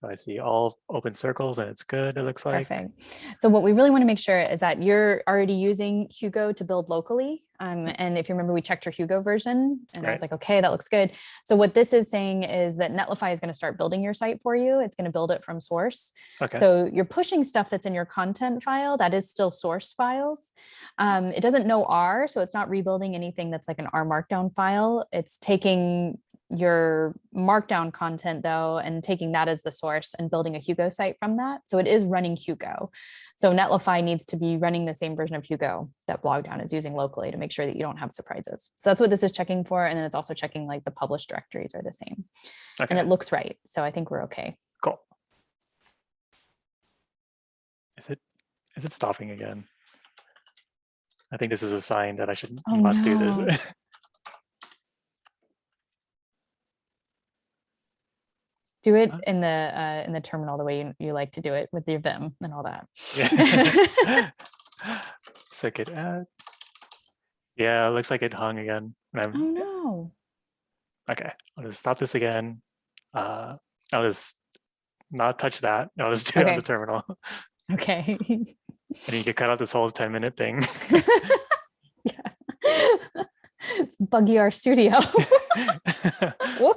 So I see all open circles and it's good, it looks like. Perfect. So what we really want to make sure is that you're already using Hugo to build locally. And if you remember, we checked your Hugo version and I was like, okay, that looks good. So what this is saying is that Netlify is going to start building your site for you. It's going to build it from source. Okay. So you're pushing stuff that's in your content file. That is still source files. It doesn't know R, so it's not rebuilding anything that's like an R markdown file. It's taking your markdown content though, and taking that as the source and building a Hugo site from that. So it is running Hugo. So Netlify needs to be running the same version of Hugo that blogdown is using locally to make sure that you don't have surprises. So that's what this is checking for. And then it's also checking like the published directories are the same. And it looks right. So I think we're okay. Cool. Is it stopping again? I think this is a sign that I should not do this. Do it in the terminal the way you like to do it with your Vim and all that. Yeah. Circuit add. Yeah, it looks like it hung again. Oh no. Okay, I'll just stop this again. I'll just not touch that. I'll just do it on the terminal. Okay. And you can cut out this whole 10-minute thing. Yeah. It's buggy our studio.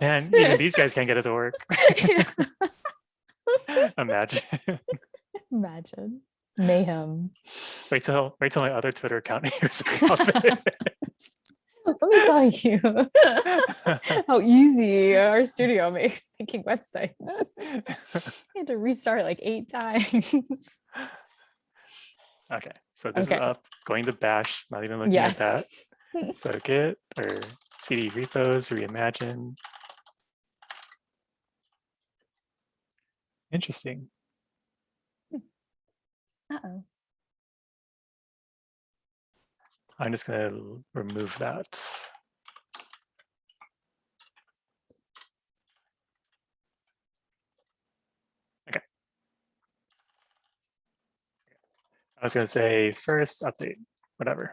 And even these guys can't get it to work. Imagine. Mayhem. Wait till my other Twitter account hears about this. Let me tell you how easy our studio makes making websites. I had to restart like 8 times. Okay, so this is up, going to bash, not even looking at that. So git or cd repos, reimagine. Interesting. Uh-oh. I'm just going to remove that. Okay. I was going to say first update, whatever.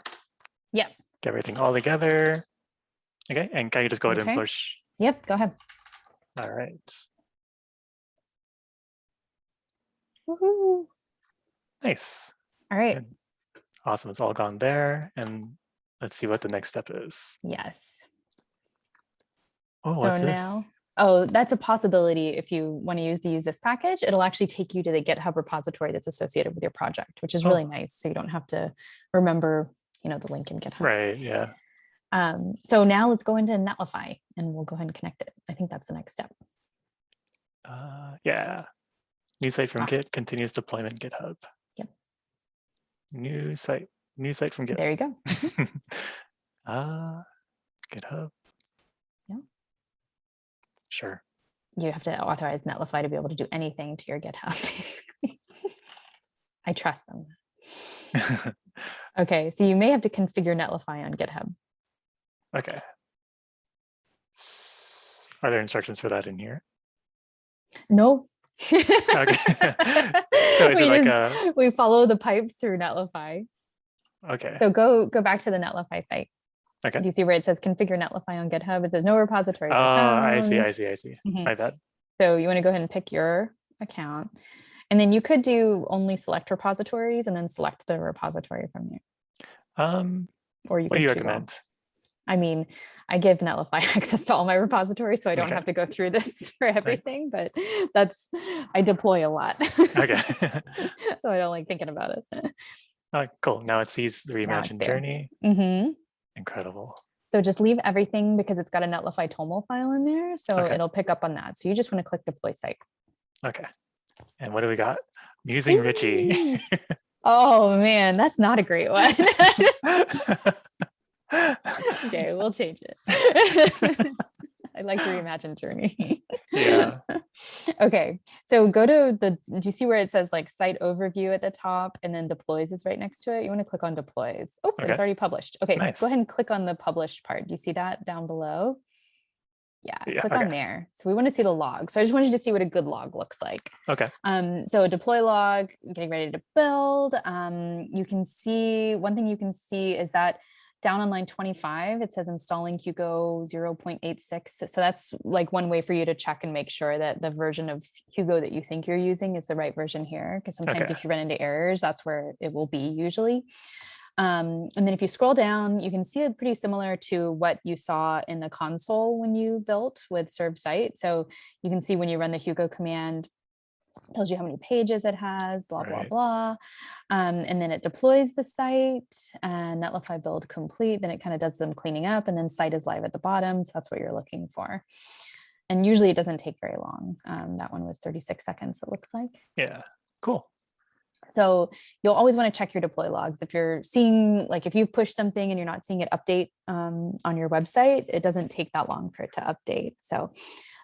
Yep. Get everything all together. Okay, and can you just go ahead and push? Yep, go ahead. All right. Woohoo. Nice. All right. Good. Awesome, it's all gone there. And let's see what the next step is. Yes. Oh, what's this? Oh, that's a possibility. If you want to use this package, it'll actually take you to the GitHub repository that's associated with your project, which is really nice. So you don't have to remember, the link in GitHub. Right, yeah. So now let's go into Netlify and we'll go ahead and connect it. I think that's the next step. Yeah. New site from Git, continuous deployment GitHub. Yep. New site from Git. There you go. GitHub. Yeah. Sure. You have to authorize Netlify to be able to do anything to your GitHub, basically. I trust them. Okay, so you may have to configure Netlify on GitHub. Okay. Are there instructions for that in here? No. Okay. So is it like we follow the pipes through Netlify. Okay. So go back to the Netlify site. Okay. Do you see where it says configure Netlify on GitHub? It says no repositories. Oh, I see. Mm-hmm. My bad. So you want to go ahead and pick your account. And then you could do only select repositories and then select the repository from there. Or you what do you recommend? I mean, I give Netlify access to all my repositories, so I don't have to go through this for everything, but I deploy a lot. Okay. So I don't like thinking about it. Cool. Now it sees the reimagined journey. Mm-hmm. Incredible. So just leave everything because it's got a Netlify toml file in there. So it'll pick up on that. So you just want to click deploy site. Okay. And what do we got? Using Richie. Oh man, that's not a great one. Okay, we'll change it. I like the reimagined journey. Yeah. Okay, so go to do you see where it says like site overview at the top and then deploys is right next to it? You want to click on deploys. Oh, it's already published. Okay, nice. Go ahead and click on the published part. Do you see that down below? Yeah, click on there. So we want to see the log. So I just wanted you to see what a good log looks like. Okay. So a deploy log, getting ready to build. You can see, one thing you can see is that down on line 25, it says installing Hugo 0.86. So that's like one way for you to check and make sure that the version of Hugo that you think you're using is the right version here. Because sometimes if you run into errors, that's where it will be usually. And then if you scroll down, you can see it pretty similar to what you saw in the console when you built with serve site. So you can see when you run the Hugo command, tells you how many pages it has, blah, blah, blah. And then it deploys the site and Netlify build complete. Then it kind of does some cleaning up and then site is live at the bottom. So that's what you're looking for. And usually it doesn't take very long. That one was 36 seconds, it looks like. Yeah, cool. So you'll always want to check your deploy logs. If you're seeing, like if you've pushed something and you're not seeing it update on your website, it doesn't take that long for it to update. So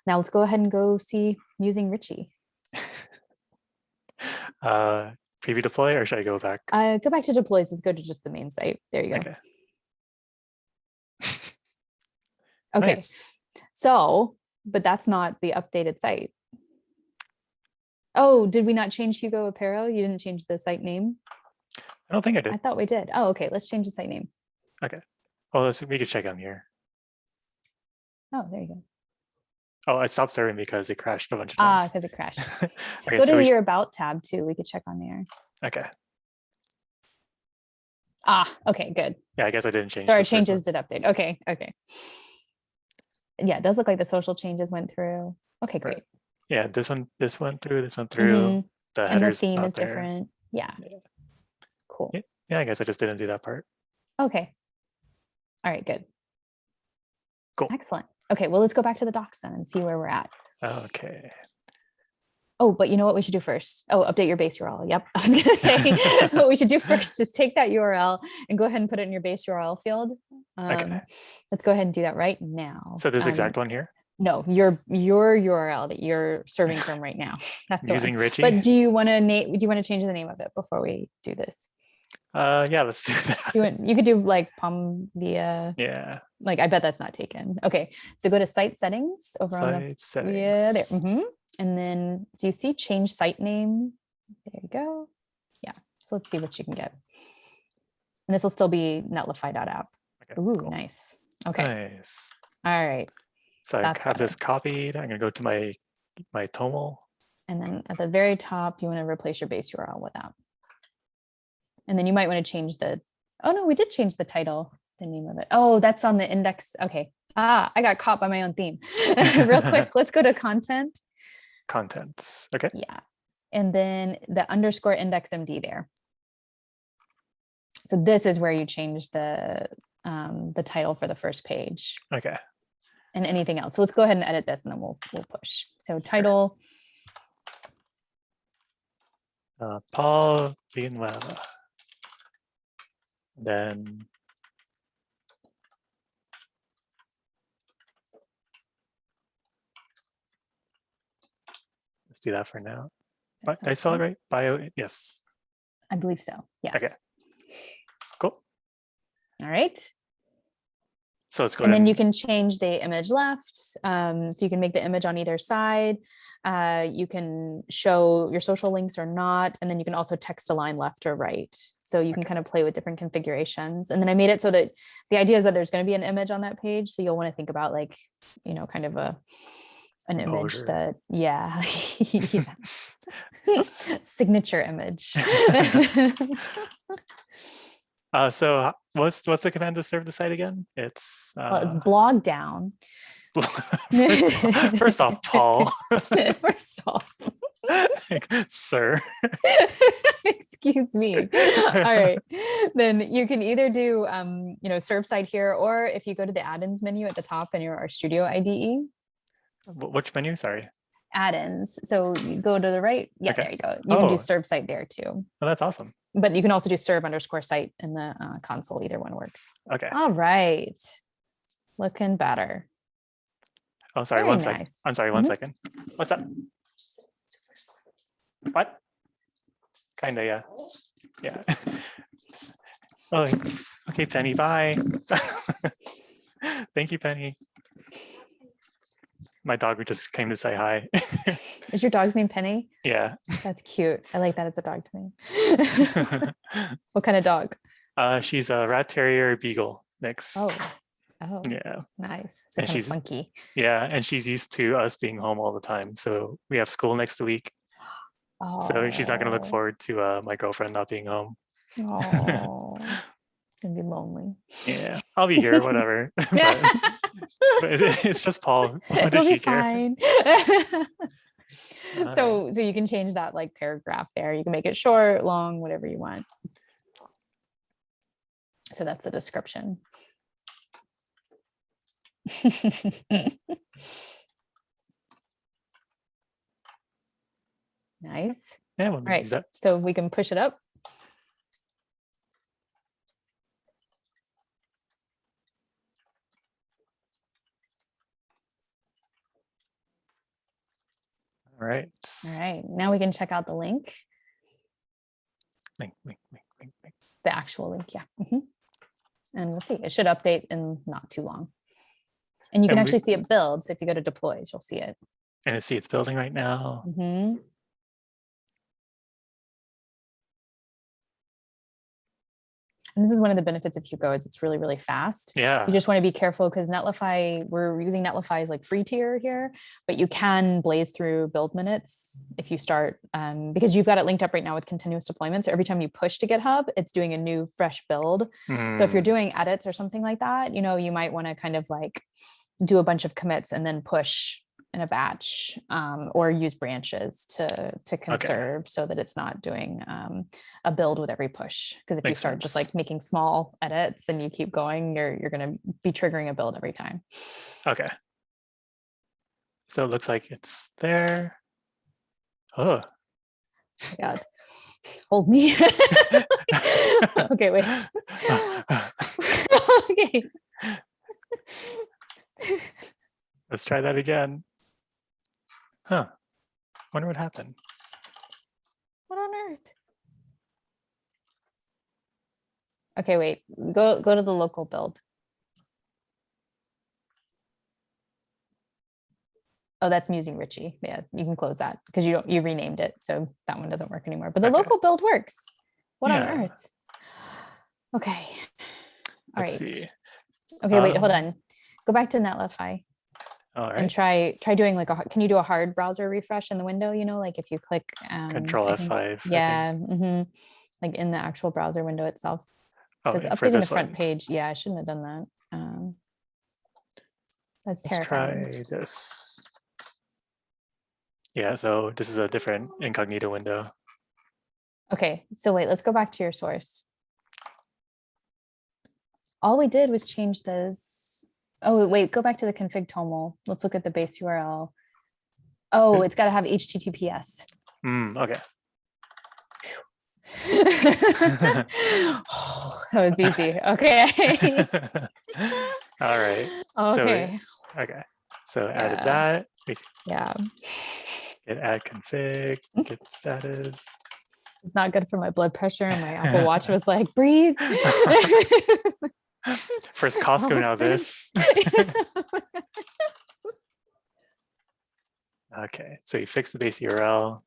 now let's go ahead and go see using Richie. Preview deploy, or should I go back? Go back to deploys. Let's go to just the main site. There you go. Okay. Okay. Nice. So, but that's not the updated site. Oh, did we not change Hugo Apéro? You didn't change the site name? I don't think I did. I thought we did. Oh, okay. Let's change the site name. Okay. Well, we could check on here. Oh, there you go. Oh, it stopped serving because it crashed a bunch of times. Because it crashed. Okay, Go so to your About tab too. We could check on there. Okay. Okay, good. Yeah, I guess I didn't change. So our changes did update. Okay, okay. Yeah, it does look like the social changes went through. Okay, great. Right. Yeah, this went through, this went through. The and header's the theme not is there. different. Yeah. Cool. Yeah, I guess I just didn't do that part. Okay. All right, good. Cool. Excellent. Okay, well, let's go back to the docs then and see where we're at. Okay. Oh, but you know what we should do first? Oh, update your base URL. Yep. I was going to say what we should do first is take that URL and go ahead and put it in your base URL field. Okay. Let's go ahead and do that right now. So this exact one here? No, your URL that you're serving from right now. That's using Richie. But do you want to change the name of it before we do this? Yeah, let's do that. You could do like Palm via. Yeah. Like I bet that's not taken. Okay, so go to site settings over on the settings. Yeah, there. And then so you see change site name. There you go. Yeah. So let's see what you can get. And this will still be netlify.app. Okay, Ooh, cool. nice. Okay. Nice. All right. So I have this copied. I'm gonna go to my toml. And then at the very top, you want to replace your base URL with that. And then you might want to change the, oh no, we did change the title, the name of it. Oh, that's on the index. Okay. I got caught by my own theme. Real quick, let's go to content. Contents. Okay. Yeah. And then the underscore index MD there. So this is where you change the title for the first page. Okay. And anything else. So let's go ahead and edit this and then we'll push. So title. Paul Villanueva. Then let's do that for now. But did I spell it right? Bio, yes. I believe so. Yes. Okay. Cool. All right. So let's go. And then you can change the image left. So you can make the image on either side. You can show your social links or not. And then you can also text align left or right. So you can kind of play with different configurations. And then I made it so that the idea is that there's going to be an image on that page. So you'll want to think about like, you know, kind of an image that, yeah. Signature image. So what's the command to serve the site again? It's it's blogdown. First off, Paul. First off, sir. Excuse me. All right, then you can either do you know, serve site here, or if you go to the add-ins menu at the top in your RStudio IDE. Which menu? Sorry. Add-ins. So you go to the right. Yeah, okay. There you go. You can do serve site there too. Oh, that's awesome. But you can also do serve underscore site in the console. Either one works. Okay. All right. Looking better. Oh, sorry. Very One nice. second. I'm sorry. One second. What's up? What? Kinda, yeah. Yeah. Oh, okay, Penny. Bye. Thank you, Penny. My dog just came to say hi. Is your dog's name Penny? Yeah. That's cute. I like that as a dog's name. What kind of dog? She's a rat terrier beagle. next. Oh, yeah, nice. So and kind of she's funky. yeah, and she's used to us being home all the time. So we have school next week. So she's not going to look forward to my girlfriend not being home. Oh, it's gonna be lonely. Yeah, I'll be here, whatever. but it's just Paul. What It'll does be she care? fine. All So right. so you can change that like paragraph there. You can make it short, long, whatever you want. So that's the description. Nice. Yeah, we'll All right, use that. so we can push it up. All right. All right, now we can check out the link. Link. The actual link, yeah. And we'll see. It should update in not too long. And you can actually see it build. So if you go to deploys, you'll see it. And see it's building right now. And this is one of the benefits of Hugo is it's really, really fast. Yeah. You just want to be careful because Netlify, we're using Netlify's like free tier here, but you can blaze through build minutes if you start, because you've got it linked up right now with continuous deployment. So every time you push to GitHub, it's doing a new fresh build. So if you're doing edits or something like that, you know, you might want to kind of like do a bunch of commits and then push in a batch, or use branches to conserve so that it's not doing a build with every push. Because if you start just like making small edits and you keep going, you're going to be triggering a build every time. Okay. So it looks like it's there. Oh. God. Hold me. Okay, wait. Okay. Let's try that again. Huh. Wonder what happened. What on earth? Okay, wait. Go to the local build. Oh, that's Musing Richie. Yeah, you can close that because you renamed it, so that one doesn't work anymore. But the local build works. What on earth? Okay. All right. Let's see. Okay, wait, hold on. Go back to Netlify. All right. And try doing like can you do a hard browser refresh in the window? You know, like if you click Control F5. Yeah, like in the actual browser window itself. Oh, it's updating the front page. Yeah, I shouldn't have done that. Let's terrifying. Try this. Yeah, so this is a different incognito window. Okay, so wait, let's go back to your source. All we did was change this. Oh, wait, go back to the config toml. Let's look at the base URL. Oh, it's got to have HTTPS. Okay. Oh, that was easy. Okay. All right. Okay. So added that. Yeah. Git add config, git status. It's not good for my blood pressure. My Apple Watch was like, breathe. First Costco, now this. Okay, so you fix the base URL.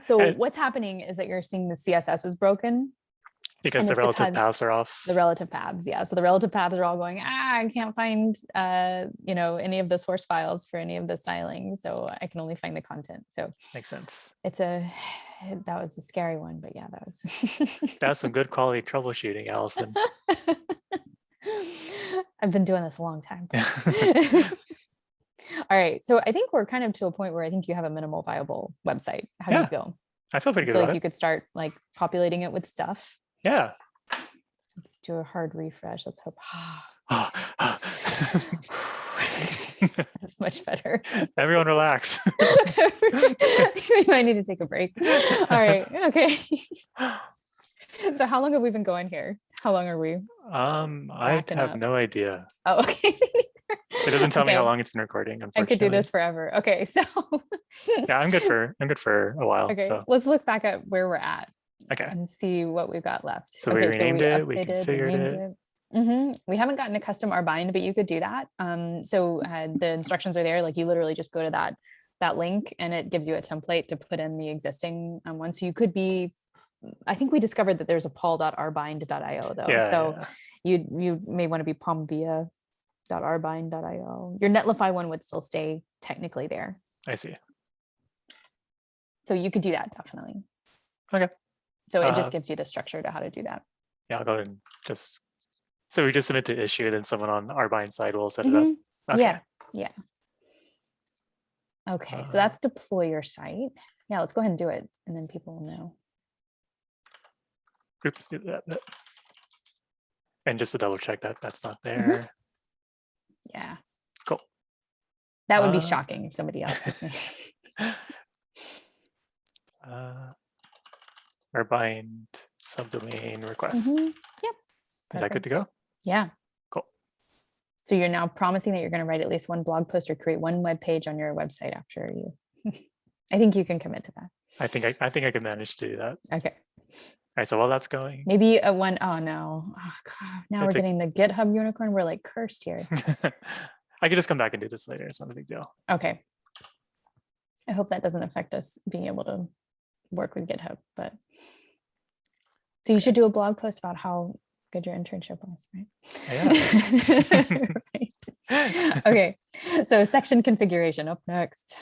So what's happening is that you're seeing the CSS is broken. Because the relative paths are off. The relative paths, yeah. So the relative paths are all going, I can't find, you know, any of the source files for any of the styling. So I can only find the content. So makes sense. That was a scary one, but yeah, that was. That's some good quality troubleshooting, Alison. I've been doing this a long time. All right. So I think we're kind of to a point where I think you have a minimal viable website. How do you feel? I feel pretty good about it. You could start like populating it with stuff. Yeah. Let's do a hard refresh. Let's hope. That's much better. Everyone relax. We might need to take a break. All right. Okay. So how long have we been going here? How long are we? I have no idea. Oh, okay. It doesn't tell me how long it's been recording, unfortunately. I could do this forever. Okay, so yeah, I'm good for a while. Okay, so let's look back at where we're at. Okay. And see what we've got left. So we renamed it, we configured it. We haven't gotten a custom rbind, but you could do that. So the instructions are there. Like you literally just go to that link and it gives you a template to put in the existing one. So you could be I think we discovered that there's a paul.rbind.io though. Yeah, So yeah. you may want to be palmvia.rbind.io. Your Netlify one would still stay technically there. I see. So you could do that definitely. Okay. So it just gives you the structure to how to do that. Yeah, I'll go ahead and just, so we just submit the issue, then someone on our bind side will set it up. Okay. Yeah, yeah. Okay, so that's deploy your site. Yeah, let's go ahead and do it, and then people will know. Oops, do that bit. And just to double check that that's not there. Yeah. Cool. That would be shocking if somebody else was our bind subdomain request. Yep. Is that good to go? Yeah. Cool. So you're now promising that you're going to write at least one blog post or create one web page on your website after you. I think you can commit to that. I think I can manage to do that. Okay. All right. So while that's going, maybe a one. Oh no. Oh, God. Now we're getting the GitHub unicorn. We're like cursed here. I could just come back and do this later. It's not a big deal. Okay. I hope that doesn't affect us being able to work with GitHub, but so you should do a blog post about how good your internship was, right? Yeah. Right. Okay. So section configuration up next.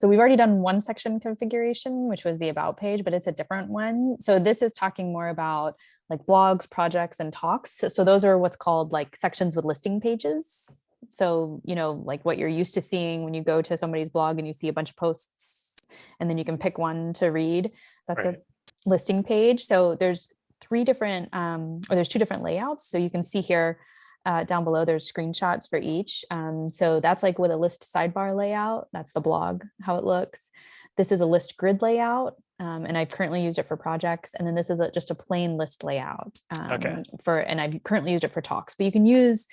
So we've already done one section configuration, which was the about page, but it's a different one. So this is talking more about like blogs, projects, and talks. So those are what's called like sections with listing pages. So, you know, like what you're used to seeing when you go to somebody's blog and you see a bunch of posts and then you can pick one to read. That's a listing page. So there's two different layouts. So you can see here down below, there's screenshots for each. So that's like with a list sidebar layout. That's the blog, how it looks. This is a list grid layout. And I've currently used it for projects. And then this is just a plain list layout and I've currently used it for talks, but you can use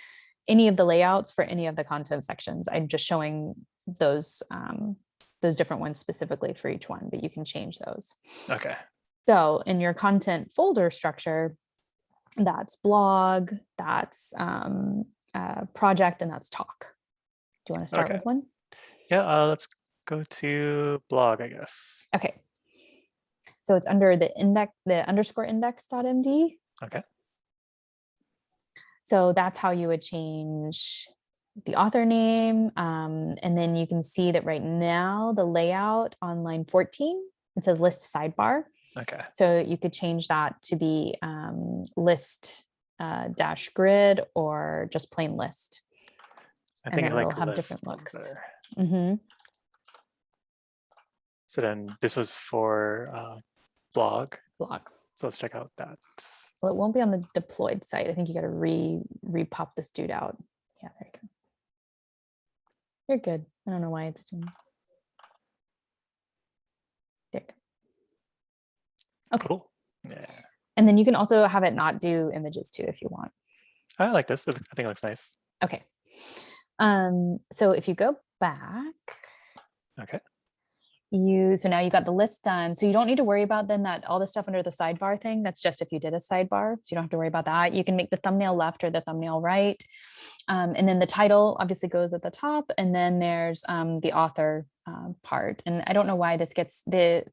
any of the layouts for any of the content sections. I'm just showing those different ones specifically for each one, but you can change those. Okay. So in your content folder structure, that's blog, that's project, and that's talk. Do you want to start with one? Yeah, let's go to blog, I guess. Okay. So it's under the underscore index.md. Okay. So that's how you would change the author name. And then you can see that right now the layout on line 14, it says list sidebar. Okay. So you could change that to be list dash grid or just plain list. I think it'll have different looks. So then this was for blog. Blog. So let's check out that. Well, it won't be on the deployed site. I think you got to re-pop this dude out. Yeah, there you go. You're good. I don't know why it's doing. There you go. Okay. Cool. Yeah. And then you can also have it not do images too if you want. I like this. I think it looks nice. Okay. So if you go back. Okay. So now you got the list done. So you don't need to worry about then that all the stuff under the sidebar thing. That's just if you did a sidebar. So you don't have to worry about that. You can make the thumbnail left or the thumbnail right. And then the title obviously goes at the top. And then there's the author part. And I don't know why this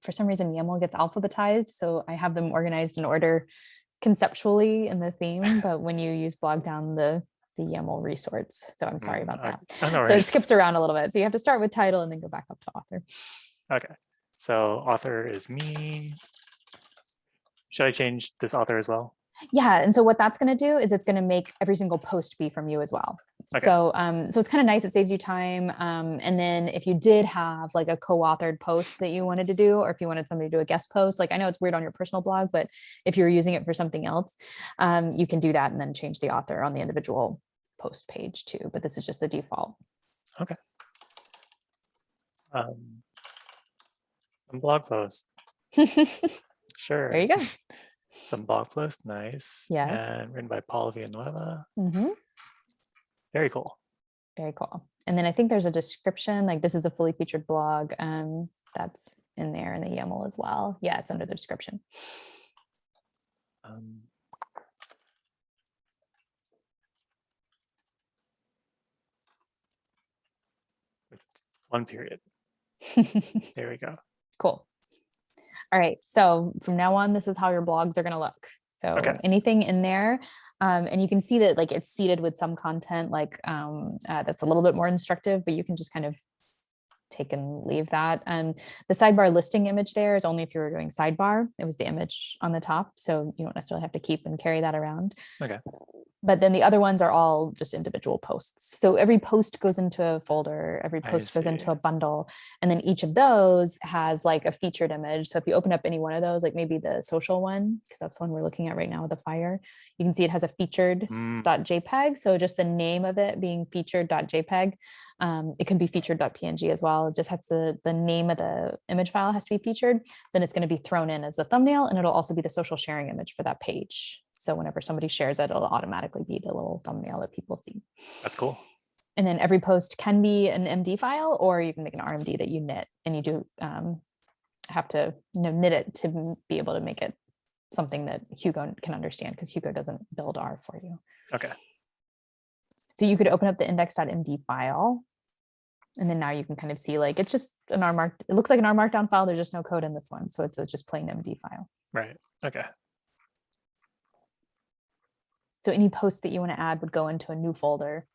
for some reason YAML gets alphabetized. So I have them organized in order conceptually in the theme. But when you use blogdown, the YAML resorts. So I'm sorry about that. So it skips around a little bit. So you have to start with title and then go back up to author. Okay. So author is me. Should I change this author as well? Yeah. And so what that's going to do is it's going to make every single post be from you as well. Okay. So it's kind of nice. It saves you time. And then if you did have like a co-authored post that you wanted to do, or if you wanted somebody to do a guest post, like I know it's weird on your personal blog, but if you're using it for something else, you can do that and then change the author on the individual post page too. But this is just the default. Okay. Some blog posts. Sure. There you go. Some blog posts, nice. Yes. And written by Paul Villanueva. Mm-hmm. Very cool. Very cool. And then I think there's a description, like this is a fully featured blog that's in there in the YAML as well. Yeah, it's under the description. One period. There we go. Cool. All right. So from now on, this is how your blogs are going to look. So Okay. anything in there, and you can see that like it's seeded with some content like that's a little bit more instructive, but you can just kind of take and leave that. And the sidebar listing image there is only if you were doing sidebar. It was the image on the top, so you don't necessarily have to keep and carry that around. Okay. But then the other ones are all just individual posts. So every post goes into a folder, every post goes into a bundle, and then each of those has like a featured image. So if you open up any one of those, like maybe the social one, because that's the one we're looking at right now with the fire, you can see it has a featured.jpg. So just the name of it being featured.jpg. It can be featured.png as well. It just has the name of the image file has to be featured. Then it's going to be thrown in as the thumbnail, and it'll also be the social sharing image for that page. So whenever somebody shares it, it'll automatically be the little thumbnail that people see. That's cool. And then every post can be an MD file, or you can make an RMD that you knit, and you do have to knit it to be able to make it something that Hugo can understand, because Hugo doesn't build R for you. Okay. So you could open up the index.md file, and then now you can kind of see like it's just an R marked. It looks like an R markdown file. There's just no code in this one, so it's a just plain MD file. Right. Okay. So any post that you want to add would go into a new folder.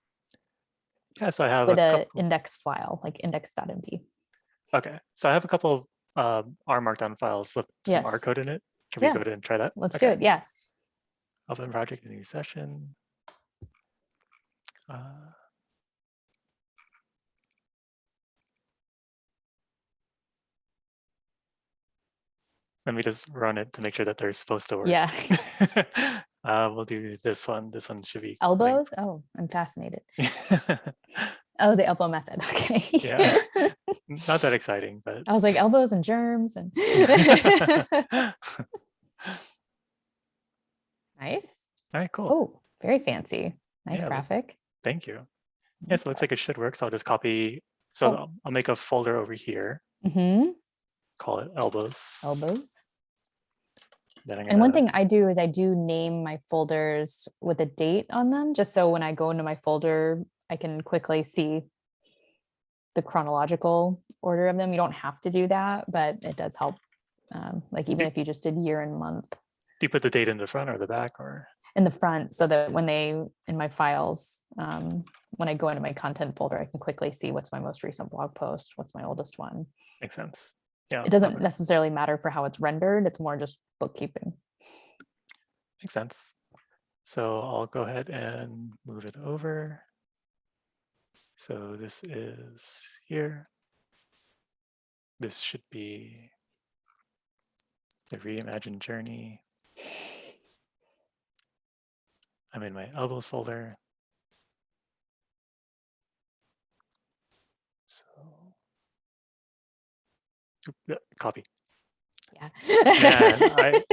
Yeah, so I have with an index file, like index.md. Okay, so I have a couple R markdown files with some R code in it. Can we go ahead and try that? Let's do it. Yeah. Open project, new session. Let me just run it to make sure that they're supposed to work. Yeah. We'll do this one. This one should be elbows. Oh, I'm fascinated. Oh, the elbow method. Okay. Yeah. Not that exciting, but I was like elbows and germs and nice. All right, cool. Oh, very fancy. Nice graphic. Thank you. Yeah, so it looks like it should work. So I'll just copy. So I'll make a folder over here. Call it elbows. Elbows. And one thing I do is I do name my folders with a date on them, just so when I go into my folder, I can quickly see the chronological order of them. You don't have to do that, but it does help. Like even if you just did year and month. Do you put the date in the front or the back, or? In the front, so that when they, in my files, when I go into my content folder, I can quickly see what's my most recent blog post, what's my oldest one. Makes sense. Yeah. It doesn't necessarily matter for how it's rendered. It's more just bookkeeping. Makes sense. So I'll go ahead and move it over. So this is here. This should be the reimagined journey. I'm in my elbows folder. So copy. Yeah. Man,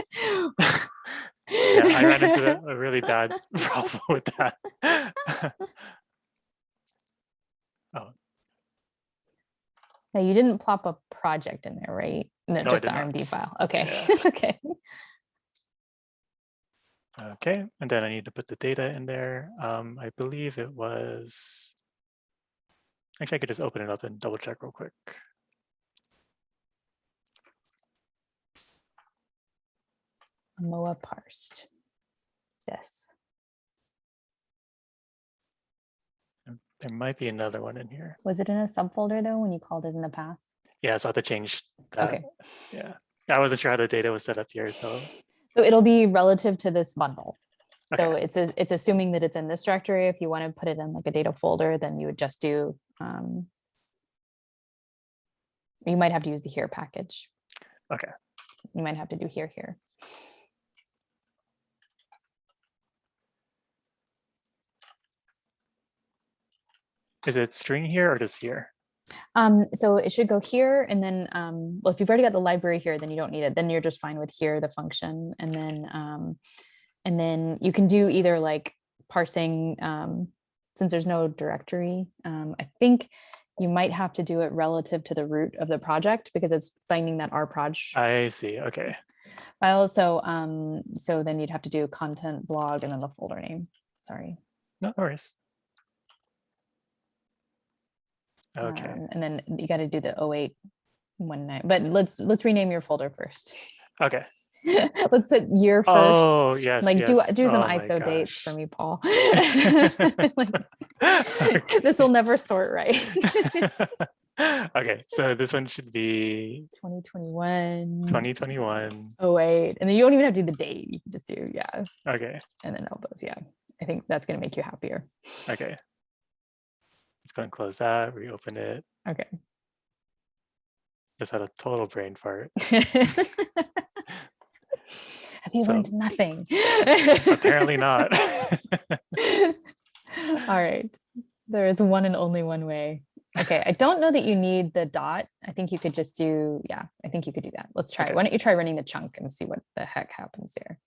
I ran into a really bad problem with that. Oh. Now you didn't plop a project in there, right? No, just the RMD file. Okay. Yeah. Okay. Okay, and then I need to put the data in there. I believe it was, actually I could just open it up and double check real quick. MOA parsed. Yes. There might be another one in here. Was it in a subfolder though when you called it in the path? Yeah, so I have to change that. Okay. Yeah, I wasn't sure how the data was set up here, so it'll be relative to this bundle. Okay. So it's assuming that it's in this directory. If you want to put it in like a data folder, then you would just do, you might have to use the here package. Okay. You might have to do here. Is it string here or just here? So it should go here, and then well, if you've already got the library here, then you don't need it. Then you're just fine with here, the function, and then you can do either like parsing, since there's no directory. I think you might have to do it relative to the root of the project because it's finding that rproj. I see. Okay. File. So so then you'd have to do content blog and then the folder name. Sorry. No worries. Okay. And then you got to do the 08 one night. But let's rename your folder first. Okay. Let's put year first. Oh, yes, like yes. do some Oh my ISO dates gosh. for me, Paul. Okay. This will never sort right. Okay, so this one should be 2021. 2021. Oh wait, and then you don't even have to do the date. You can just do Okay. and then elbows. Yeah, I think that's gonna make you happier. Okay. Let's go and close that. Reopen it. Okay. Just had a total brain fart. Have you learned nothing? Apparently not. All right. There is one and only one way. Okay. I don't know that you need the dot. I think you could just do, I think you could do that. Let's try. Okay. Why don't you try running the chunk and see what the heck happens there?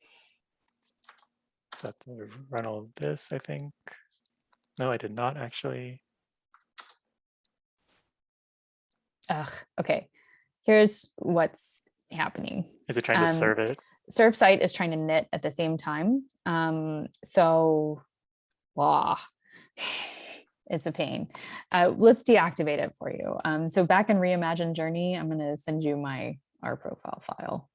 So I have to run all this, I think. No, I did not actually. Ugh. Okay. Here's what's happening. Is it trying to serve it? Serve site is trying to knit at the same time. So, it's a pain. Let's deactivate it for you. So back in Reimagined Journey, I'm going to send you my Rprofile file.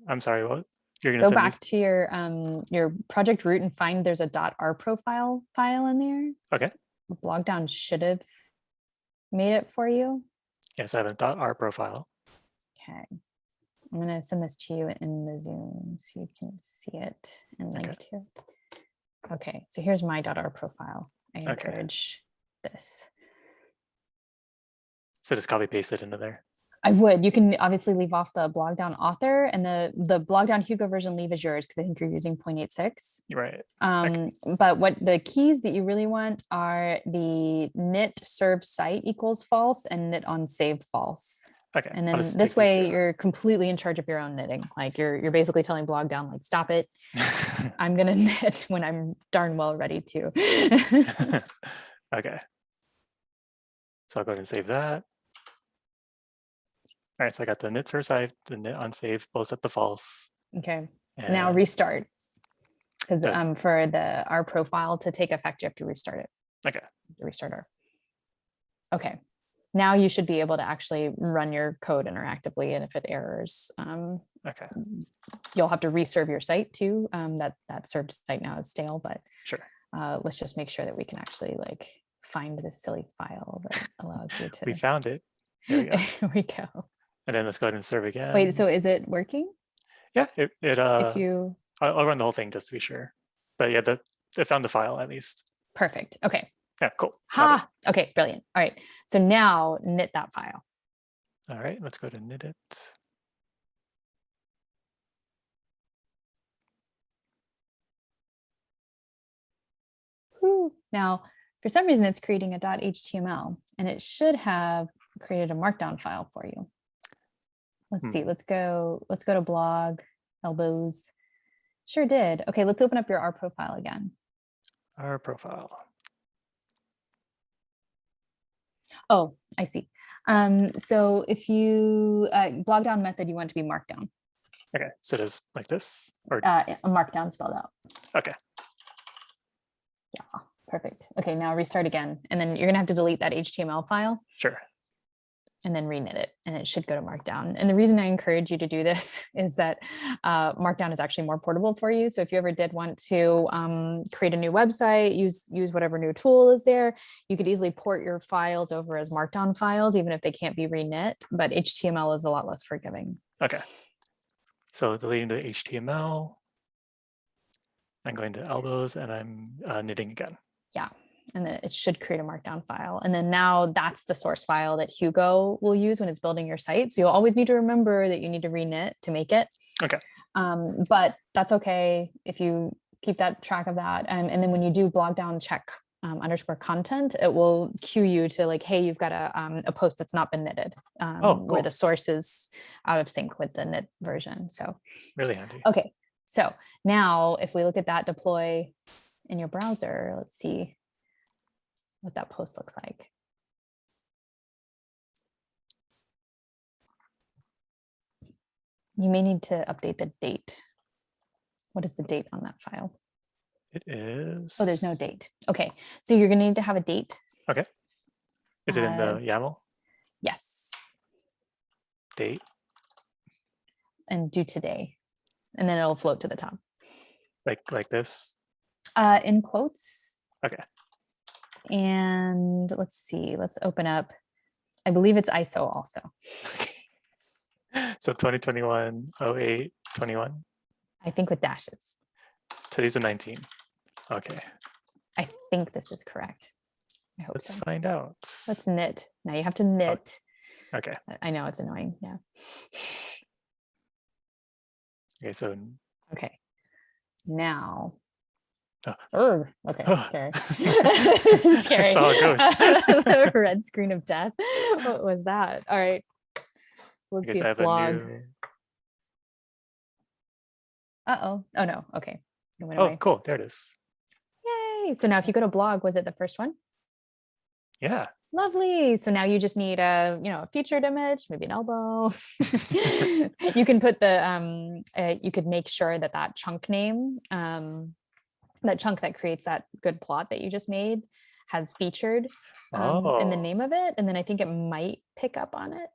I'm sorry, what? You're going to go back to your project root and find there's a .rprofile file in there. Okay. Blogdown should have made it for you. Yes, I have a .rprofile. Okay. I'm going to send this to you in the Zoom so you can see it and link to it. Okay, so here's my .rprofile. I encourage this. So just copy paste it into there. I would. You can obviously leave off the Blogdown author, and the Blogdown Hugo version leave is yours because I think you're using 0.86. Right. But what the keys that you really want are the knit serve site equals false and knit on save false. Okay. And then this way you're completely in charge of your own knitting. Like you're basically telling Blogdown, like, stop it. I'm gonna knit when I'm darn well ready to. Okay. So I'll go ahead and save that. All right, so I got the knit serve site, the knit on save, both set the false. Okay. Now restart. Because for the Rprofile to take effect, you have to restart it. Okay. Restart R. Okay. Now you should be able to actually run your code interactively, and if it errors, you'll have to reserve your site too. That served site now is stale, but sure. Let's just make sure that we can actually like find this silly file that allows you to. We found it. There we go. There we go. And then let's go ahead and serve again. Wait, so is it working? Yeah, if you, I'll run the whole thing just to be sure. But yeah, it found the file at least. Perfect. Okay. Yeah, cool. Ha. Okay, brilliant. All right. So now knit that file. All right, let's go to knit it. Whew. Now, for some reason, it's creating a .html, and it should have created a markdown file for you. Let's see. Let's go to blog, elbows. Sure did. Okay, let's open up your Rprofile again. Rprofile. Oh, I see. So if you Blogdown method, you want to be markdown. Okay, so it is like this, or a markdown spelled out. Okay. Yeah, perfect. Okay, now restart again, and then you're gonna have to delete that HTML file. Sure. And then reknit it, and it should go to Markdown. And the reason I encourage you to do this is that Markdown is actually more portable for you. So if you ever did want to create a new website, use whatever new tool is there, you could easily port your files over as Markdown files, even if they can't be reknit. But HTML is a lot less forgiving. Okay. So deleting the HTML. I'm going to elbows, and I'm knitting again. Yeah. And then it should create a markdown file. And then now that's the source file that Hugo will use when it's building your site. So you'll always need to remember that you need to reknit to make it. Okay. But that's okay if you keep that track of that. And then when you do blogdown check _ content, it will cue you to like, hey, you've got a post that's not been knitted, cool. Where the source is out of sync with the knit version. So really handy. Okay. So now if we look at that deploy in your browser, let's see what that post looks like. You may need to update the date. What is the date on that file? It is. Oh, there's no date. Okay, so you're gonna need to have a date. Okay. Is it in the YAML? Yes. Date. And do today. And then it'll float to the top. Like this? In quotes. Okay. And let's see, let's open up. I believe it's ISO also. So 2021, 08, 21. I think with dashes. Today's the 19. Okay. I think this is correct. I hope Let's so. find out. Let's knit. Now you have to knit. Oh, okay. I know it's annoying. Yeah. Okay, so. Okay. Now. Oh. Okay. Oh. Scary. Scary. I saw a ghost. The red screen of death. What was that? All right. Let's see if blog. Uh-oh. Oh no. Okay. It went away. Cool. There it is. Yay. So now if you go to blog, was it the first one? Yeah. Lovely. So now you just need a featured image, maybe an elbow. You can put the you could make sure that chunk name, that chunk that creates that good plot that you just made has featured in the name of it. And then I think it might pick up on it.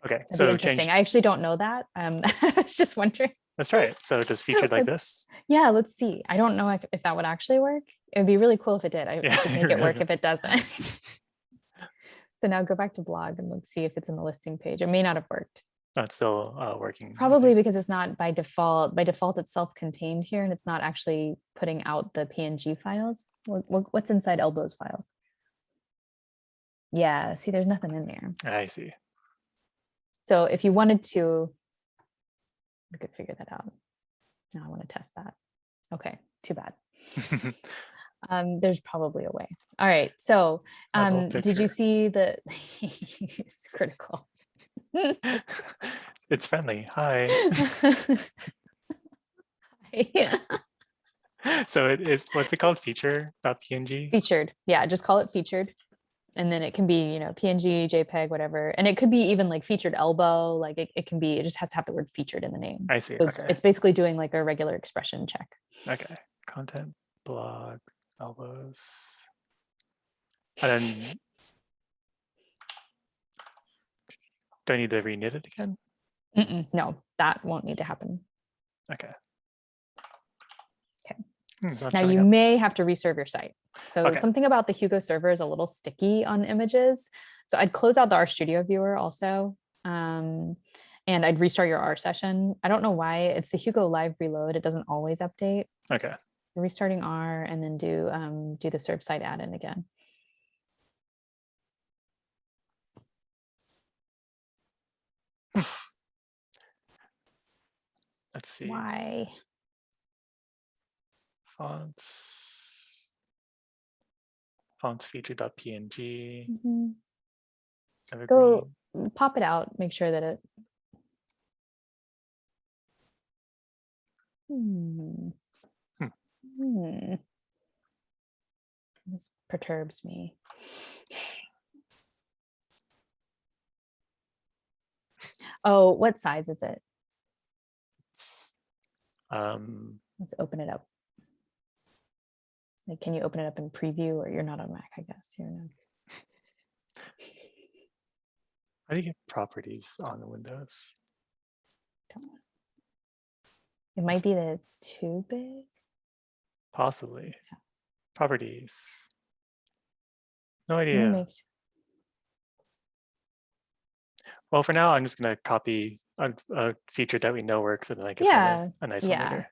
Okay. That'd so be interesting. I actually don't know that. I was just wondering. That's right. So it just featured like this. Yeah, let's see. I don't know if that would actually work. It would be really cool if it did. I should make it work if it doesn't. So now go back to blog and let's see if it's in the listing page. It may not have worked. It's still working. Probably because it's not by default. By default, it's self-contained here and it's not actually putting out the PNG files. What's inside Elbow's files? Yeah, see, there's nothing in there. I see. So if you wanted to, we could figure that out. Now I want to test that. Okay, too bad. There's probably a way. All right, so did you see the, it's critical. It's friendly. Hi. Hi. So it is, what's it called? Feature.png? Featured. Yeah, just call it featured. And then it can be, PNG, JPEG, whatever. And it could be even like featured elbow. Like it can be, it just has to have the word featured in the name. I see. So okay. It's basically doing like a regular expression check. Okay. Content, blog, elbows. And then do I need to reknit it again? No, that won't need to happen. Okay. Okay. Now you may have to reserve your site. So something about the Hugo server is a little sticky on images. So I'd close out the RStudio viewer also. And I'd restart your R session. I don't know why. It's the Hugo live reload. It doesn't always update. Okay. Restarting R and then do the serve site add-in again. Let's see. Why? Fonts feature.png. Go pop it out, make sure that it. This perturbs me. Oh, what size is it? Let's open it up. Like, can you open it up in preview, or you're not on Mac, I guess. You're not. How do you get properties on the Windows? It might be that it's too big. Possibly. Yeah. Properties. No idea. Well, for now, I'm just going to copy a feature that we know works, and then I can find a nice one later.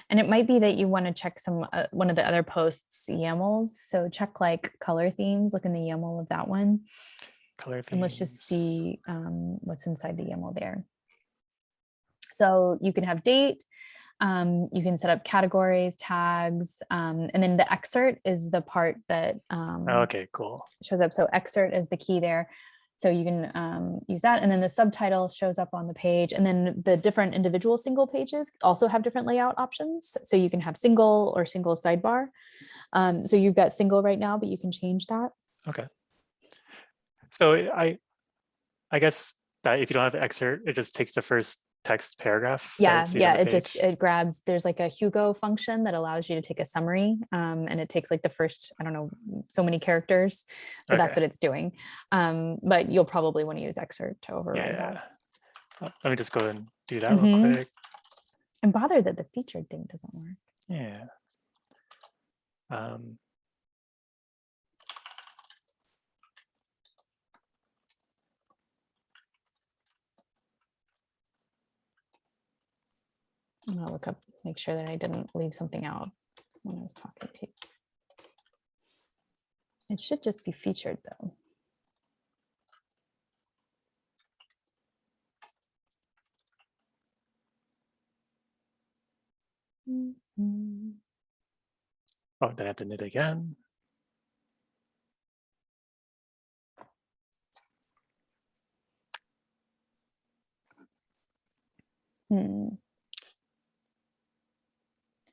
And it might be that you want to check one of the other posts YAMLs. So check like color themes, look in the YAML of that one. Color themes. And let's just see what's inside the YAML there. So you can have date, you can set up categories, tags, and then the excerpt is the part that okay, cool. shows up. So excerpt is the key there. So you can use that. And then the subtitle shows up on the page. And then the different individual single pages also have different layout options. So you can have single or single sidebar. So you've got single right now, but you can change that. Okay. So I guess that if you don't have the excerpt, it just takes the first text paragraph. that Yeah, sees on the it just page? it grabs. There's like a Hugo function that allows you to take a summary, and it takes like the first, I don't know, so many characters. So that's Okay. what it's doing. But you'll probably want to use excerpt to override that. Yeah. Let me just go and do that real Mhm. quick. I'm bothered that the featured thing doesn't work. Yeah. I'm gonna look up, make sure that I didn't leave something out when I was talking to you. It should just be featured though. Mhm. Oh, then I have to knit again.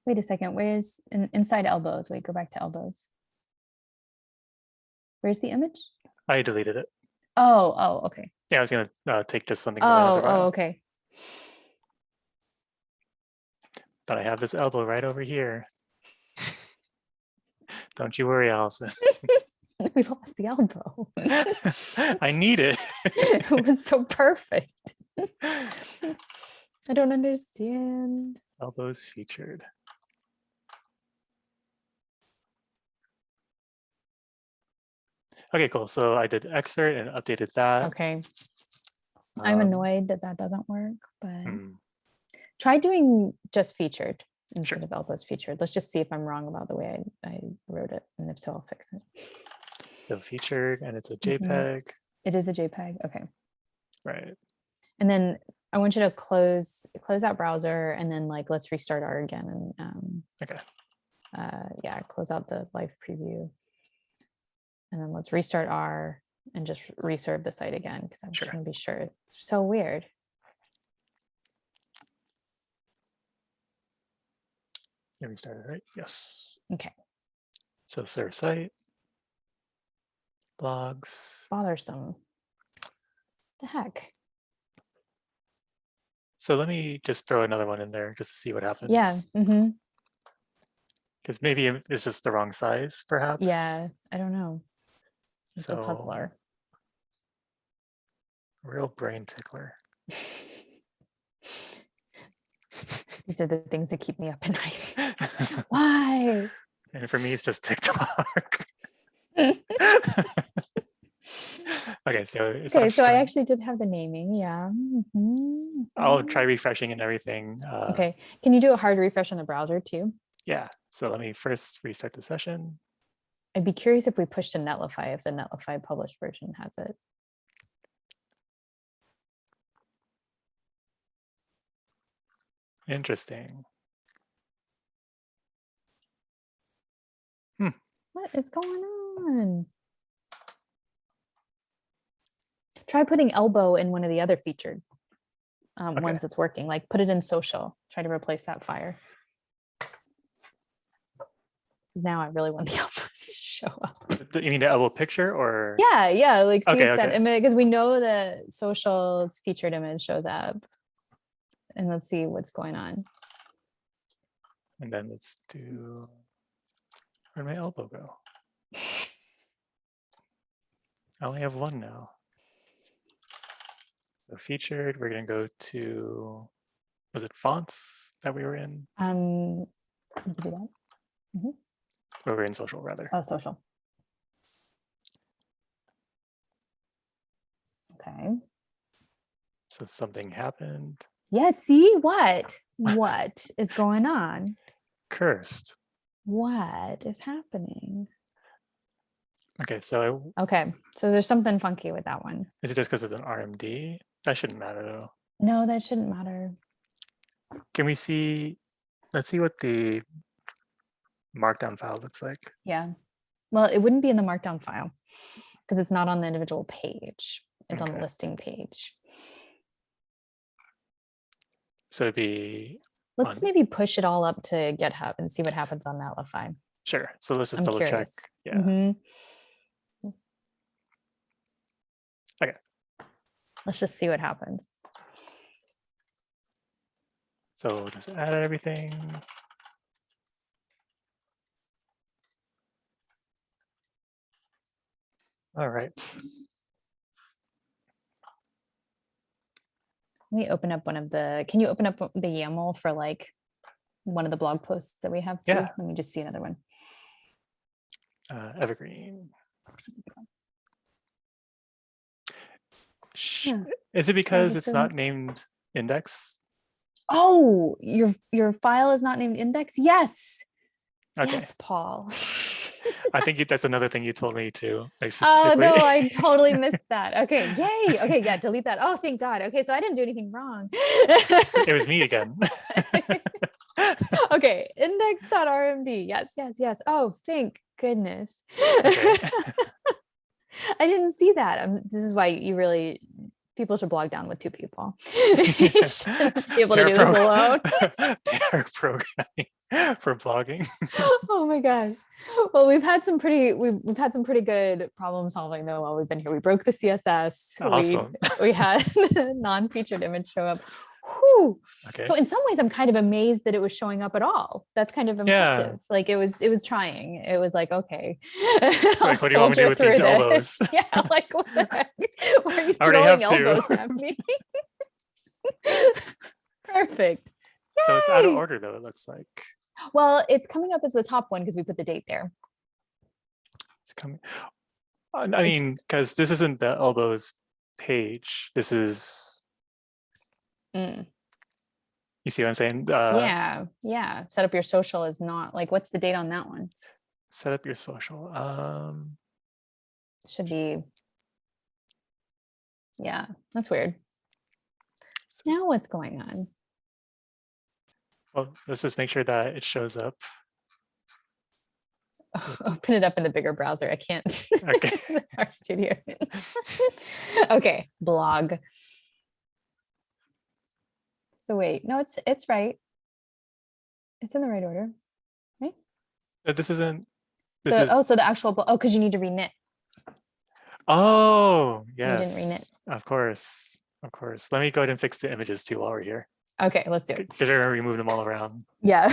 Wait a second, where's inside elbows? Wait, go back to elbows. Where's the image? I deleted it. Oh, okay. Yeah, I was gonna take just something from another file. Okay. But I have this elbow right over here. Don't you worry, Alison. We lost the elbow. I need it. It was so perfect. I don't understand. Elbows featured. Okay, cool. So I did excerpt and updated that. Okay. I'm annoyed that doesn't work, but try doing just featured instead of elbows featured. Let's just see if I'm wrong about the way I wrote it. And if so, I'll fix it. So featured, and it's a JPEG. It is a JPEG. Okay. Right. And then I want you to close that browser, and then like let's restart R again, and okay. Yeah, close out the live preview, and then let's restart R and just reserve the site again, because I'm just going to be sure. It's so weird. Yeah, restart it, right? Yes. Okay. So serve site, blogs. Bothersome. The heck. So let me just throw another one in there just to see what happens. Yeah. Because maybe it's just the wrong size, perhaps. Yeah, I don't know. It's a So, puzzler. Real brain tickler. These are the things that keep me up at night. Why? And for me, it's just TikTok. Okay, so I actually did have the naming. Yeah. I'll try refreshing and everything. Okay. Can you do a hard refresh on the browser too? Yeah. So let me first restart the session. I'd be curious if we push to Netlify, if the Netlify published version has it. Interesting. What is going on? Try putting elbow in one of the other featured ones that's working. Like put it in social. Try to replace that fire. Now I really want the elbows to show up. You mean the elbow picture or? Yeah. Like see if that image, because we know the social's featured image shows up. And let's see what's going on. And then let's do, where'd my elbow go? I only have one now. So featured, we're gonna go to, was it fonts that we were in? You can do that. Or we're in social rather. Oh, social. Okay. So something happened. Yeah, see what? What is going on? Cursed. What is happening? Okay, so so there's something funky with that one. Is it just because it's an RMD? That shouldn't matter though. No, that shouldn't matter. Can we see, let's see what the markdown file looks like. Yeah. Well, it wouldn't be in the markdown file because it's not on the individual page. It's on the listing page. So it'd be. Let's maybe push it all up to GitHub and see what happens on Netlify. Sure. So let's just double check. Yeah. Okay. Let's just see what happens. So just add everything. All right. Let me open up one of the, can you open up the YAML for like one of the blog posts that we have too? Yeah. Let me just see another one. Evergreen. Yeah. Is it because it's so- not named index? Oh, your file is not named index? Yes. Okay. Yes, Paul. I think that's another thing you told me too. Like Oh specifically. no, I totally missed that. Okay, yay. Okay, yeah, delete that. Oh, thank God. Okay, so I didn't do anything wrong. It was me again. Okay, index.rmd. Yes, yes, yes. Oh, thank goodness. Okay. I didn't see that. This is why you really, people should blog down with two people. You shouldn't be able to do this alone. Pair programming for blogging. Oh my gosh. Well, we've had some pretty good problem solving though while we've been here. We broke the CSS. Awesome. We had non-featured image show up. Whew. Okay. So in some ways I'm kind of amazed that it was showing up at all. That's kind of impressive. Yeah. Like it was trying. It was like, okay. Like, what do you want me to do with these elbows? Yeah, like what the heck? Why are you I already throwing have two. elbows at me? Perfect. So it's out of Yay. order though, it looks like. Well, it's coming up as the top one because we put the date there. It's coming. I mean, because this isn't the elbows page. This is. You see what I'm saying? Yeah. Set up your social is not like, what's the date on that one? Set up your social. Should be. Yeah, that's weird. Now what's going on? Well, let's just make sure that it shows up. Open it up in the bigger browser. I can't. Okay. Our studio. Okay, blog. So wait, no, it's right. It's in the right order, right? But this isn't. So the actual because you need to reknit. Oh, yes. You didn't reknit. Of course. Let me go ahead and fix the images too while we're here. Okay, let's do it. Because I remember we moved them all around. Yeah,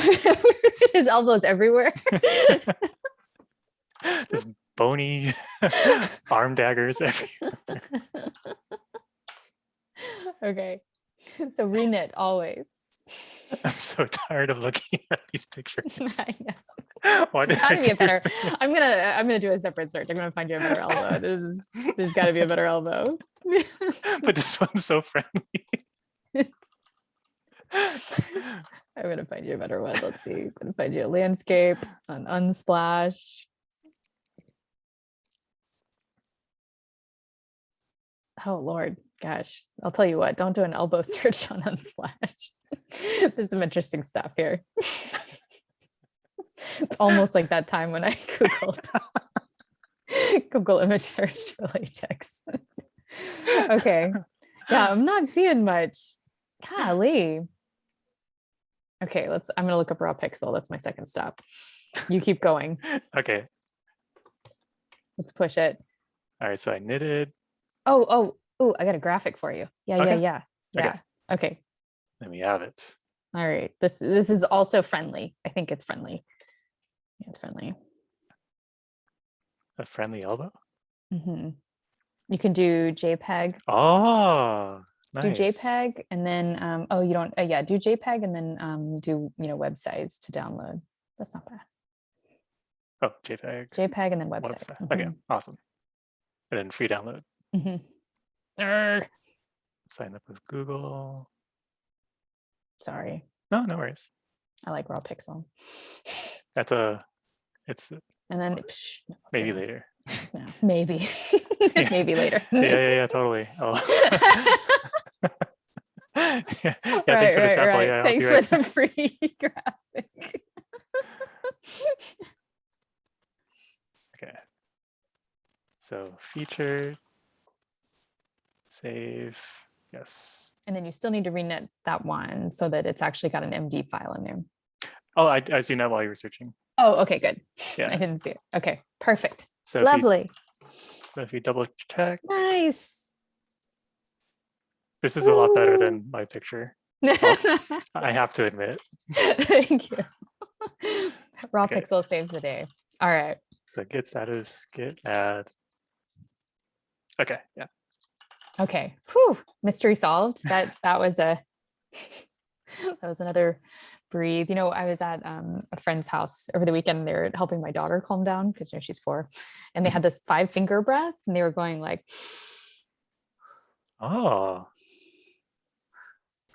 there's elbows everywhere. There's bony arm daggers everywhere. Okay, so reknit always. I'm so tired of looking at these pictures. I know. Why did Gotta I be a do better. this? I'm gonna do a separate search. I'm gonna find you a better elbow. There's got to be a better elbow. But this one's so friendly. I'm gonna find you a better one. Let's see. I'm gonna find you a landscape, an unsplash. Oh Lord, gosh. I'll tell you what, don't do an elbow search on Unsplash. There's some interesting stuff here. It's almost like that time when I Googled Google image search for latex. Okay. Yeah, I'm not seeing much. Golly. Okay, I'm gonna look up raw pixel. That's my second stop. You keep going. Okay. Let's push it. All right, so I knitted. Oh, I got a graphic for you. Yeah. Okay. Then we have it. All right. This is also friendly. I think it's friendly. Yeah, it's friendly. A friendly elbow? Mm-hmm. You can do JPEG. Oh, nice. Do JPEG and then you don't do JPEG and then do web size to download. That's not bad. Oh, JPEG. JPEG and then website. Mm-hmm. Okay, awesome. And then free download. Mm-hmm. Sign up with Google. Sorry. No worries. I like raw pixel. And then maybe later. No, maybe. Maybe later. Yeah, totally. Oh. yeah, Right, thanks for the sample. Right. Yeah, thanks for the free graphic. Okay. So featured, save, yes. And then you still need to reknit that one so that it's actually got an MD file in there. Oh, I was doing that while you were searching. Oh, okay, good. Yeah. I didn't see it. Okay, perfect. So lovely. If you double check. Nice. This is a lot better than my picture. I have to admit. Thank you. Raw Okay. pixel saves the day. All right. So git status, git add. Okay, yeah. Okay. Whew. Mystery solved. That was that was another breathe. You know, I was at a friend's house over the weekend. They're helping my daughter calm down because she's 4, and they had this 5-finger breath, and they were going like, Oh,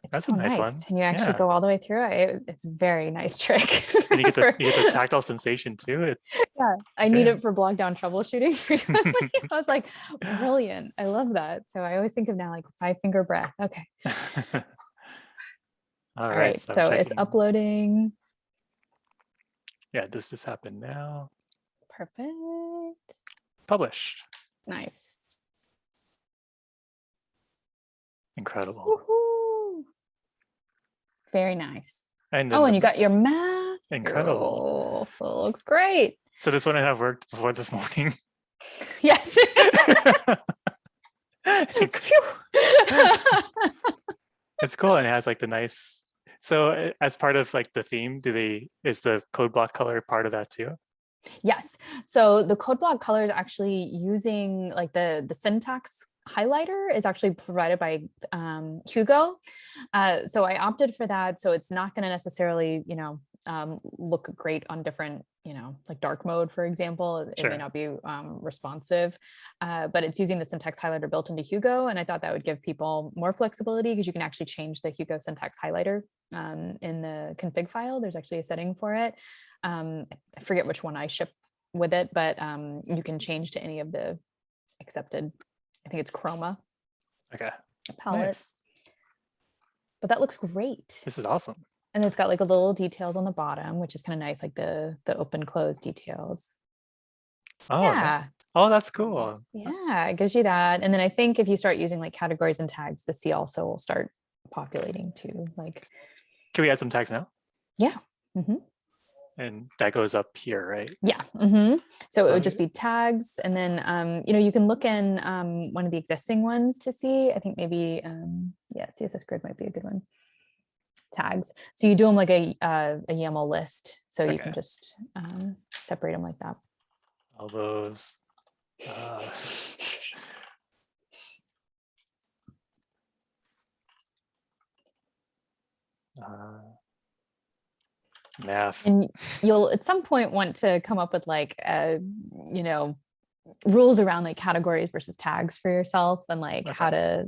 it's that's so a nice nice. one. And you actually Yeah. go all the way through it. It's a very nice trick. And you get the tactile sensation too. Yeah, I need it for blogdown troubleshooting frequently. I was like, brilliant. I love that. So I always think of now like 5-finger breath. Okay. All right. So it's uploading. Yeah, this just happened now. Perfect. Published. Nice. Incredible. Woohoo. Very nice. And and you got your math. Incredible. Oh, looks great. So this wouldn't have worked before this morning. Yes. It's cool, and it has like the nice. So as part of like the theme, is the code block color part of that too? Yes. So the code block color is actually using like the syntax highlighter is actually provided by Hugo. So I opted for that. So it's not going to necessarily, look great on different, like dark mode, for example. It may not be responsive, but it's using the syntax highlighter built into Hugo. And I thought that would give people more flexibility because you can actually change the Hugo syntax highlighter in the config file. There's actually a setting for it. I forget which one I ship with it, but you can change to any of the accepted, I think it's Chroma. Okay. Palettes. Nice. But that looks great. This is awesome. And it's got like a little details on the bottom, which is kind of nice, like the open close details. Oh, yeah. Oh, that's cool. Yeah, it gives you that. And then I think if you start using like categories and tags, the C also will start populating too. Like, can we add some tags now? Yeah. Mm-hmm. And that goes up here, right? Yeah. Mm-hmm. So it would just be tags. And then, you can look in one of the existing ones to see, I think maybe, CSS grid might be a good one. Tags. So you do them like a YAML list. So you can just separate them like that. All those. Math. And you'll at some point want to come up with like, rules around like categories versus tags for yourself and like how to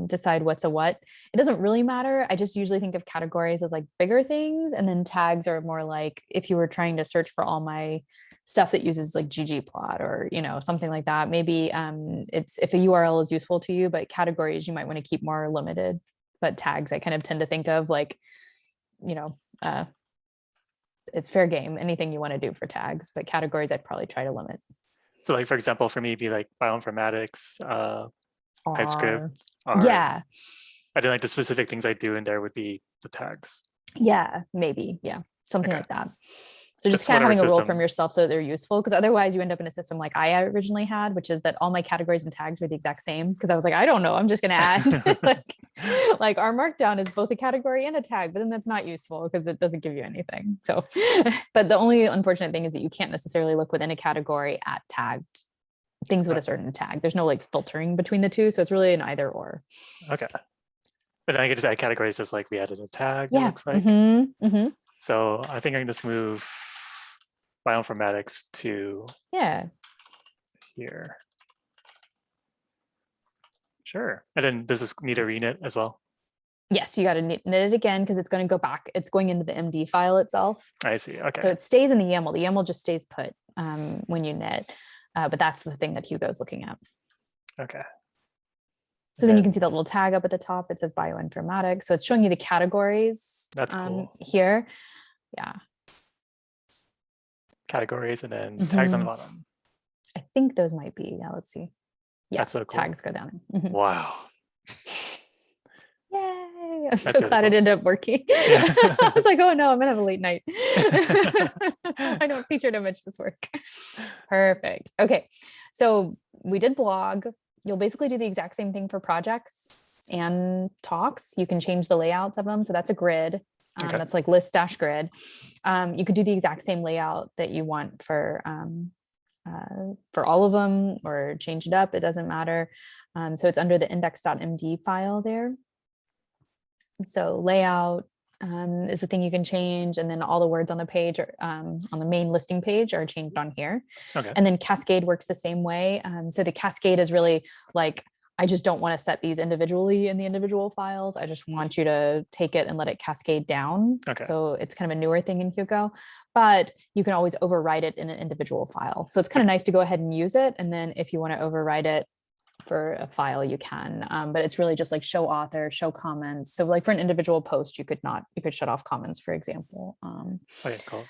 decide what's a what. It doesn't really matter. I just usually think of categories as like bigger things, and then tags are more like if you were trying to search for all my stuff that uses like ggplot or something like that. Maybe it's if a URL is useful to you, but categories you might want to keep more limited. But tags I kind of tend to think of like it's fair game, anything you want to do for tags, but categories I'd probably try to limit. So like, for example, for me, it'd be like bioinformatics, TypeScript. Yeah. I didn't like the specific things I do in there would be the tags. Yeah, maybe. Yeah, something like that. So just kind of having a role from yourself so that they're useful, because otherwise you end up in a system like I originally had, which is that all my categories and tags were the exact same. Because I was like, I don't know, I'm just going to add like our markdown is both a category and a tag, but then that's not useful because it doesn't give you anything. So, but the only unfortunate thing is that you can't necessarily look within a category at tagged things with a certain tag. There's no like filtering between the two. So it's really an either or. Okay. But then I could just add categories just like we added a tag, yeah. It looks like. Mm-hmm. Mm-hmm. So I think I can just move bioinformatics to here. Sure. And then does this need a reknit as well? Yes, you got to knit it again because it's going to go back. It's going into the MD file itself. I see. Okay. So it stays in the YAML. The YAML just stays put when you knit. But that's the thing that Hugo's looking at. Okay. So then you can see that little tag up at the top. It says bioinformatics. So it's showing you the categories. That's cool. Here. Yeah. Categories and then tags on the bottom. I think those might be. Yeah, let's see. Yeah, that's so cool. Tags go down. Wow. Yay. I'm so glad it ended up working. Yeah. I was like, oh no, I'm gonna have a late night. I know featured image this work. Perfect. Okay. So we did blog. You'll basically do the exact same thing for projects. and talks. You can change the layouts of them. So that's a grid. Okay. That's like list dash grid. You could do the exact same layout that you want for all of them, or change it up. It doesn't matter. So it's under the index.md file there. So layout is the thing you can change, and then all the words on the page on the main listing page are changed on here. Okay. And then cascade works the same way. So the cascade is really like, I just don't want to set these individually in the individual files. I just want you to take it and let it cascade down. Okay. So it's kind of a newer thing in Hugo, but you can always override it in an individual file. So it's kind of nice to go ahead and use it. And then if you want to override it for a file, you can, but it's really just like show author, show comments. So like for an individual post, you could shut off comments, for example. Okay, cool.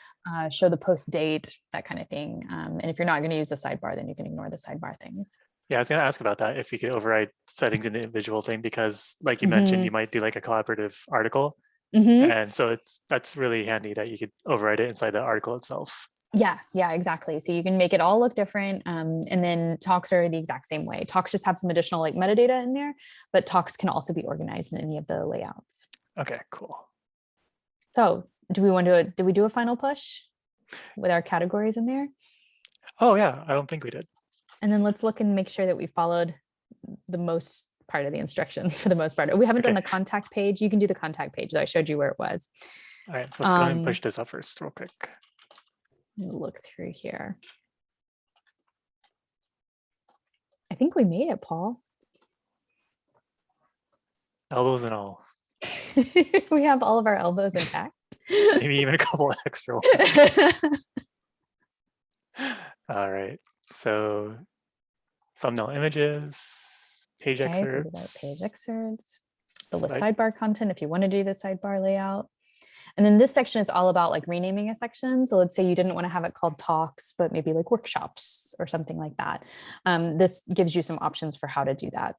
Show the post date, that kind of thing. And if you're not going to use the sidebar, then you can ignore the sidebar things. Yeah, I was going to ask about that, if you could override settings in the individual thing, because like you mentioned, you might do like a collaborative article. And so that's really handy that you could override it inside the article itself. Yeah, exactly. So you can make it all look different. And then talks are the exact same way. Talks just have some additional like metadata in there, but talks can also be organized in any of the layouts. Okay, cool. So do we do a final push with our categories in there? Oh yeah, I don't think we did. And then let's look and make sure that we followed the most part of the instructions for the most part. We haven't done the contact page. You can do the contact page, though. I showed you where it was. All right, let's go ahead and push this up first real quick. Look through here. I think we made it, Paul. Elbows and all. We have all of our elbows intact. Maybe even a couple of extra ones. All right, so thumbnail images, page excerpts. So page excerpts, the list sidebar content if you want to do the sidebar layout. And then this section is all about like renaming a section. So let's say you didn't want to have it called talks, but maybe like workshops or something like that. This gives you some options for how to do that.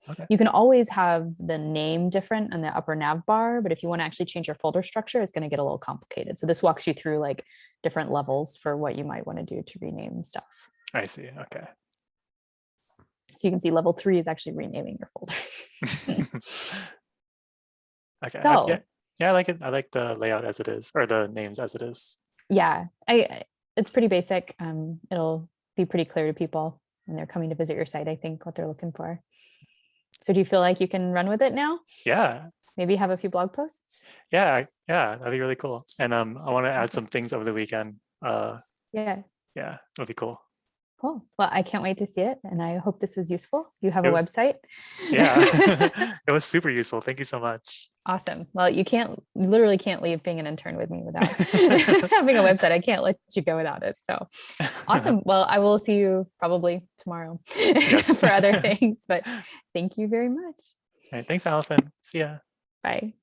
Okay. You can always have the name different on the upper nav bar, but if you want to actually change your folder structure, it's going to get a little complicated. So this walks you through like different levels for what you might want to do to rename stuff. I see. Okay. So you can see level 3 is actually renaming your folder. Okay. So, yeah, I like it. I like the layout as it is, or the names as it is. Yeah, it's pretty basic. It'll be pretty clear to people when they're coming to visit your site, I think, what they're looking for. So do you feel like you can run with it now? Yeah. Maybe have a few blog posts? Yeah, that'd be really cool. And I want to add some things over the weekend. Yeah, that'd be cool. Cool. Well, I can't wait to see it. And I hope this was useful. You have a website? Yeah, it was super useful. Thank you so much. Awesome. Well, you literally can't leave being an intern with me without having a website. I can't let you go without it. So awesome. Well, I will see you probably tomorrow for other things, but thank you very much. All right, thanks, Alison. See ya. Bye.